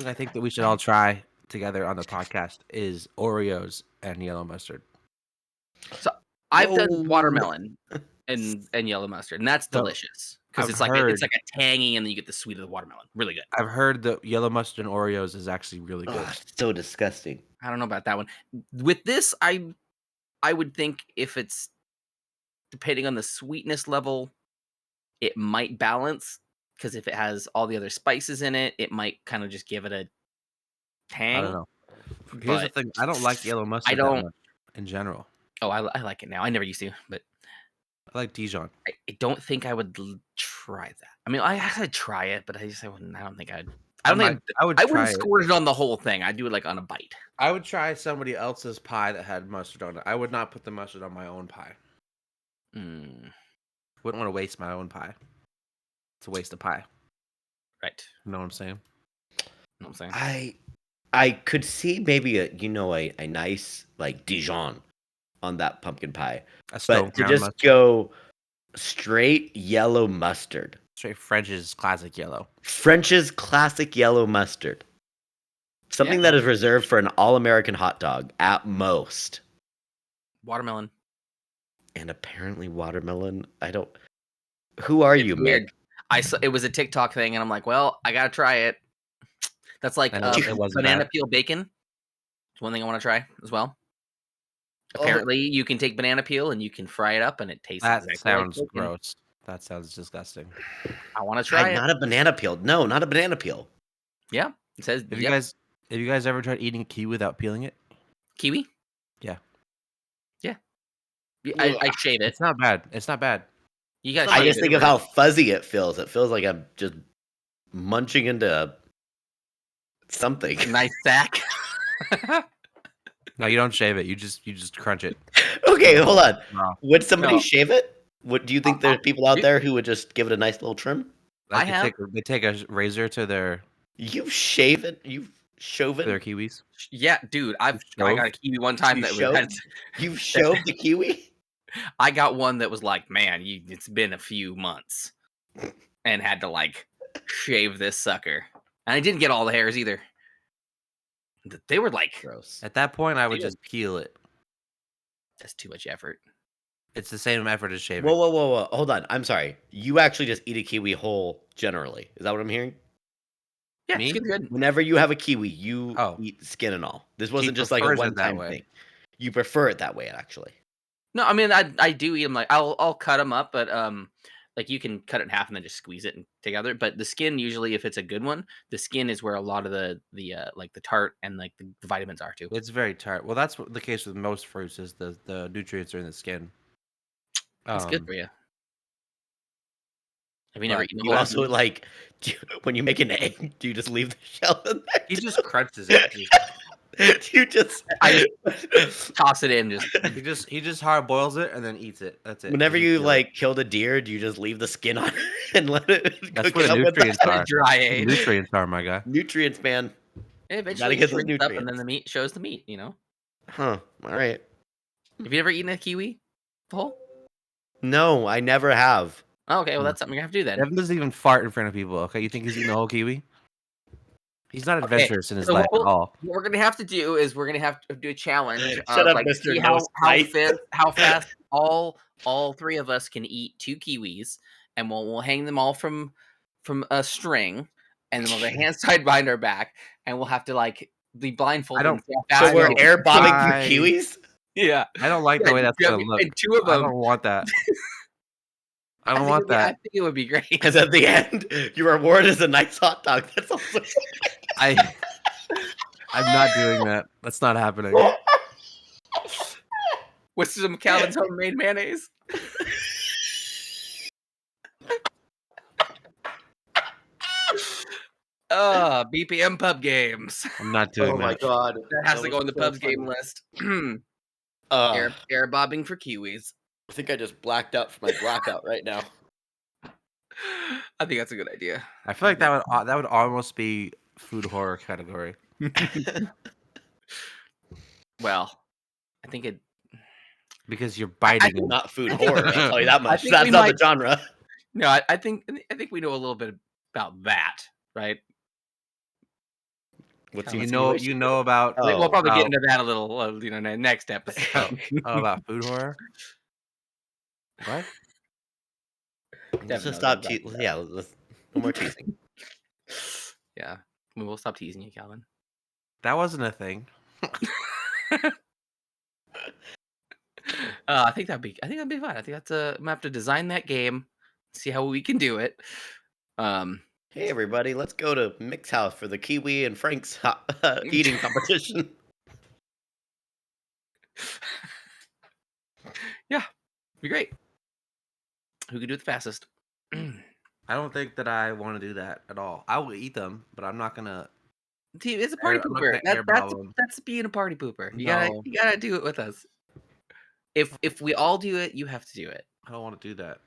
I think that we should all try together on the podcast is Oreos and yellow mustard. So I've done watermelon and yellow mustard, and that's delicious because it's like a tangy, and then you get the sweet of the watermelon. Really good. I've heard the yellow mustard and Oreos is actually really good. So disgusting. I don't know about that one. With this, I would think if it's depending on the sweetness level, it might balance. Because if it has all the other spices in it, it might kind of just give it a tang. I don't know. Here's the thing: I don't like yellow mustard that much in general. Oh, I like it now. I never used to, but I like Dijon. I don't think I would try that. I mean, I would try it, but I wouldn't. I don't think I'd. I wouldn't squirt it on the whole thing. I'd do it like on a bite. I would try somebody else's pie that had mustard on it. I would not put the mustard on my own pie. Wouldn't want to waste my own pie. It's a waste of pie. Right. You know what I'm saying? I could see maybe a nice like Dijon on that pumpkin pie. But to just go straight yellow mustard. Straight French's classic yellow. French's classic yellow mustard. Something that is reserved for an all-American hot dog at most. Watermelon. And apparently watermelon. Who are you, Mick? It was a TikTok thing, and I'm like, well, I gotta try it. That's like banana peel bacon. It's one thing I want to try as well. Apparently, you can take banana peel and you can fry it up, and it tastes. That sounds gross. That sounds disgusting. I want to try it. Not a banana peel. No, not a banana peel. Yeah, it says. Have you guys ever tried eating a kiwi without peeling it? Kiwi? Yeah. I shave it. It's not bad. It's not bad. You guys. I just think of how fuzzy it feels. It feels like I'm just munching into something. A nice sack. No, you don't shave it. You just crunch it. Okay, hold on. No. Would somebody shave it? Do you think there's people out there who would just give it a nice little trim? Like they take a razor to their. You shave it. You shove it. Their kiwis. Yeah, dude. I got a kiwi one time You shoved the kiwi. I got one that was like, man, it's been a few months, and had to like shave this sucker, and I didn't get all the hairs either. They were like gross. At that point, I would just peel it. That's too much effort. It's the same effort as shaving. Whoa. Hold on. I'm sorry. You actually just eat a kiwi whole generally. Is that what I'm hearing? Yeah, skin's good. Whenever you have a kiwi, you eat skin and all. This wasn't just like a one-time thing. You prefer it that way, actually. No, I mean I do eat them. Like I'll cut them up, but like you can cut it in half and then just squeeze it together. But the skin usually, if it's a good one, the skin is where a lot of the like the tart and like the vitamins are too. It's very tart. Well, that's the case with most fruits. Is the nutrients are in the skin. It's good for you. Have you never eaten? You also like when you make an egg, do you just leave the shell in there? He just crunches it. I just toss it in. He just hard boils it and then eats it. That's it. Whenever you like killed a deer, do you just leave the skin on it and let it? That's what the nutrients are. Dry nutrients are, my guy. Nutrients, man. Eventually, get the nutrients up, and then the meat shows the meat. You know. Huh. All right. Have you ever eaten a kiwi? Whole? No, I never have. Oh, okay, well that's something you have to do then. Evan doesn't even fart in front of people. Okay, you think he's eating the whole kiwi? He's not adventurous in his life at all. What we're gonna have to do is we're gonna have to do a challenge. Shut up, like, Mr. See how fast all three of us can eat 2 kiwis, and we'll hang them all from a string, and then we'll have a hand side behind our back, and we'll have to like be blindfolded. So we're air bombing for kiwis. Yeah, I don't like the way that's gonna look. And 2 of them. I don't want that. I don't want that. I think it would be great. Because at the end, your reward is a nice hot dog. That's also. I'm not doing that. That's not happening. With some Calvin's homemade mayonnaise. BPM pub games. I'm not doing that. Oh my god. That has to go on the pubs game list. Air bobbing for kiwis. I think I just blacked out for my blackout right now. I think that's a good idea. I feel like that would almost be food horror category. Well, I think it because you're biting. Not food horror. I'll tell you that much. think That's we not might- the genre. No, I think we know a little bit about that, right? What's you know about? We'll probably get into that a little, next episode. About food horror. What? Let's just stop. No more teasing. Yeah, we'll stop teasing you, Calvin. That wasn't a thing. I think that'd be fun. I think that's I'm gonna have to design that game, see how we can do it. Hey everybody, let's go to Mick's house for the Kiwi and Frank's eating competition. Yeah, be great. Who can do it the fastest? I don't think that I want to do that at all. I will eat them, but I'm not gonna. It's a party pooper. That's being a party pooper. You gotta do it with us. If we all do it, you have to do it. I don't want to do that.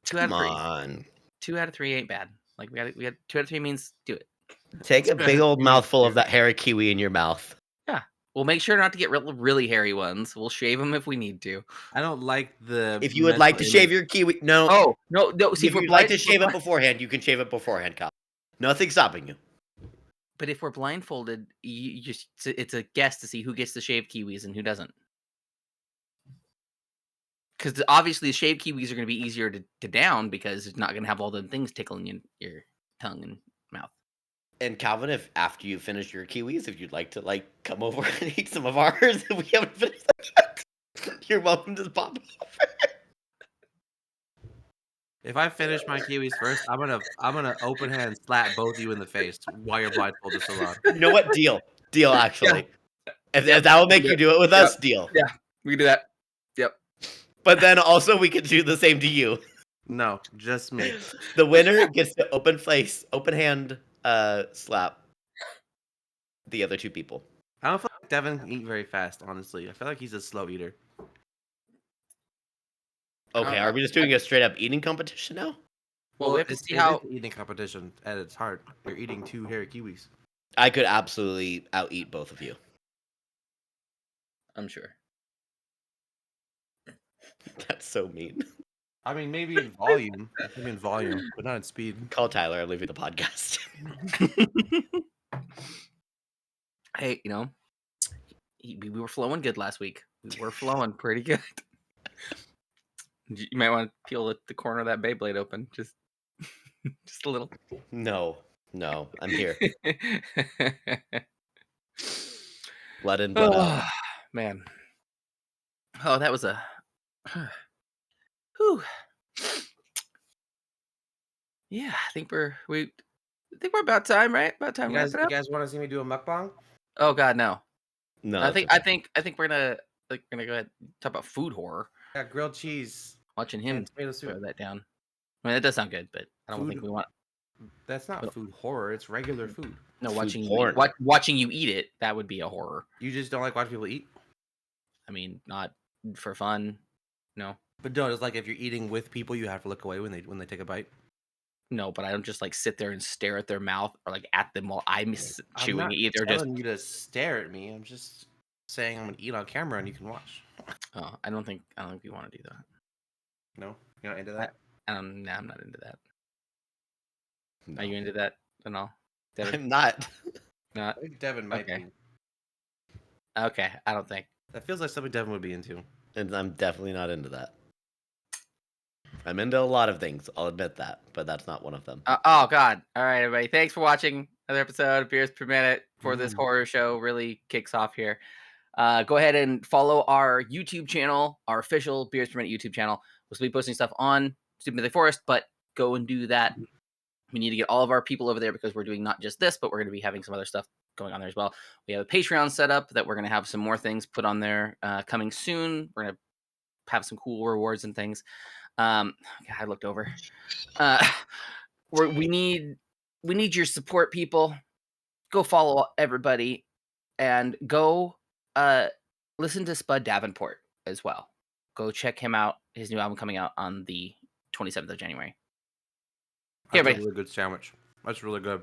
2 out of 3. Come on. 2 out of 3 ain't bad. Like we got 2 out of 3 means do it. Take a big old mouthful of that hairy kiwi in your mouth. Yeah. We'll make sure not to get really hairy ones. We'll shave them if we need to. I don't like the. If you would like to shave your kiwi, no. Oh no. See, if you'd like to shave it beforehand, you can shave it beforehand, Kyle. Nothing's stopping you. But if we're blindfolded, it's a guess to see who gets to shave kiwis and who doesn't. Because obviously the shaved kiwis are going to be easier to down because it's not going to have all the things tickling your tongue and mouth. And Calvin, if after you finish your kiwis, if you'd like to come over and eat some of ours, if we haven't finished that yet, you're welcome to pop over. If I finish my kiwis first, I'm gonna open hand slap both of you in the face while you're blindfolded so long. You know what? Deal, actually. Yeah. If that will make you do it with us, deal. Yeah, we can do that. Yep. But then also we could do the same to you. No, just me. The winner gets to open hand slap the other 2 people. I don't feel like Devin can eat very fast, honestly. I feel like he's a slow eater. Okay, are we just doing a straight up eating competition now? Well, we have to see how eating competition at its heart. You're eating 2 hairy kiwis. I could absolutely out-eat both of you. I'm sure. That's so mean. I mean, maybe in volume. But not in speed. Call Tyler. I'll leave you the podcast. Hey, we were flowing good last week. We were flowing pretty good. You might want to peel the corner of that Beyblade open, just a little. No, I'm here. Blood in, blood out. Man. Oh, that was a. Whew. Yeah, I think we're about time, right? About time. You guys want to see me do a mukbang? Oh God, no. No, I think we're gonna go ahead and talk about food horror. Yeah, grilled cheese. Watching him tomato soup. throw that down. I mean, that does sound good, but I don't think we want. That's not food horror. It's regular food. No, food watching you eat it, that would be a horror. You just don't like watching people eat? I mean, not for fun. No. But no, it's like if you're eating with people, you have to look away when they take a bite. No, but I don't just sit there and stare at their mouth or at them while I'm chewing it either. I'm not telling you to stare at me. I'm just saying I'm gonna eat on camera and you can watch. Oh, I don't think we want to do that. No, you're not into that. Nah, I'm not into that. No. Are you into that at all, Devin? I'm not. Not. I think Devin might be. Okay, I don't think. That feels like something Devin would be into. And I'm definitely not into that. I'm into a lot of things, I'll admit that, but that's not one of them. Oh God! All right, everybody. Thanks for watching another episode of Beers Per Minute before this horror show really kicks off here. Go ahead and follow our YouTube channel, our official Beers Per Minute YouTube channel. We'll be posting stuff on Stupid Mythic Forest, but go and do that. We need to get all of our people over there because we're doing not just this, but we're going to be having some other stuff going on there as well. We have a Patreon set up that we're going to have some more things put on there coming soon. We're going to have some cool rewards and things. I looked over. We need your support, people. Go follow everybody and go listen to Spud Davenport. as well. Go check him out. His new album coming out on the 27th of January. That's a really good sandwich. That's really good.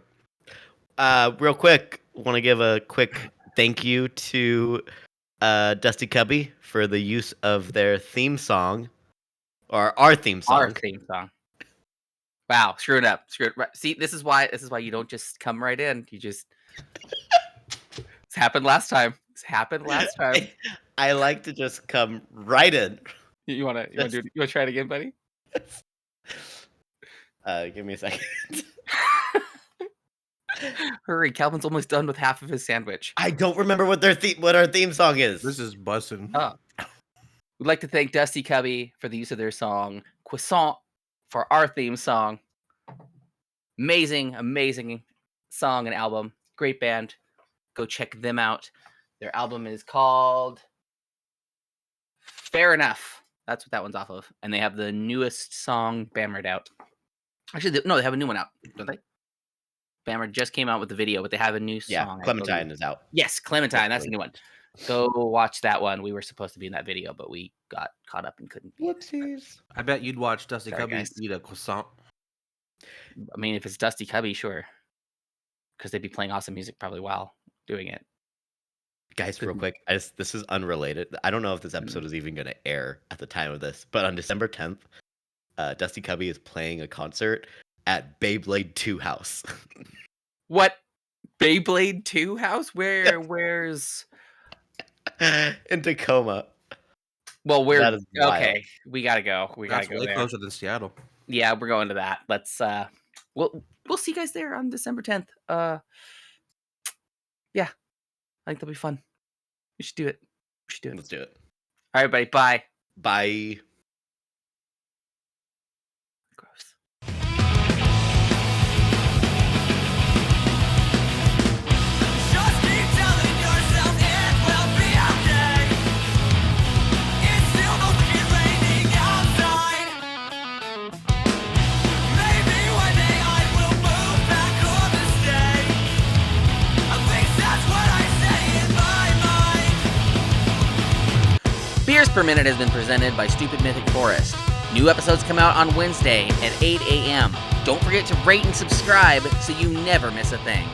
Real quick, want to give a quick thank you to Dusty Cubby for the use of their theme song, or our theme song. Our theme song. Wow, screwed up. See, this is why you don't just come right in. You just. It's happened last time. I like to just come right in. You wanna try it again, buddy? Give me a second. Hurry, Calvin's almost done with half of his sandwich. I don't remember what our theme song is. This is bussin'. Oh. We'd like to thank Dusty Cubby for the use of their song Croissant for our theme song. Amazing song and album. Great band. Go check them out. Their album is called Fair Enough. That's what that one's off of. And they have the newest song, Bammered, out. Actually, no, they have a new one out, don't they? Bammered just came out with the video, but they have a new song. Yeah, Clementine is out. Yes, Clementine. That's the new one. Go watch that one. We were supposed to be in that video, but we got caught up and couldn't. Whoopsies. I bet you'd watch Dusty Sorry, Cubby guys. eat a croissant. I mean, if it's Dusty Cubby, sure. Because they'd be playing awesome music probably while doing it. Guys, real quick, this is unrelated. I don't know if this episode is even going to air at the time of this, but on December 10th, Dusty Cubby is playing a concert at Beyblade 2 House. What? Beyblade 2 House? Where's... In Tacoma. Well, That is wild. okay. We gotta go. That's go way there. closer than Seattle. Yeah, we're going to that. Let's we'll see you guys there on December 10th. Yeah. I think that'll be fun. We should do it. Let's do it. All right, everybody. Bye. Bye. Gross. Just keep telling yourself it will be okay. It's still mostly raining outside. Maybe one day I will move back home to stay. At least that's what I say in my mind. Beers Per Minute has been presented by Stupid Mythic Forest. New episodes come out on Wednesday at 8 a.m. Don't forget to rate and subscribe so you never miss a thing.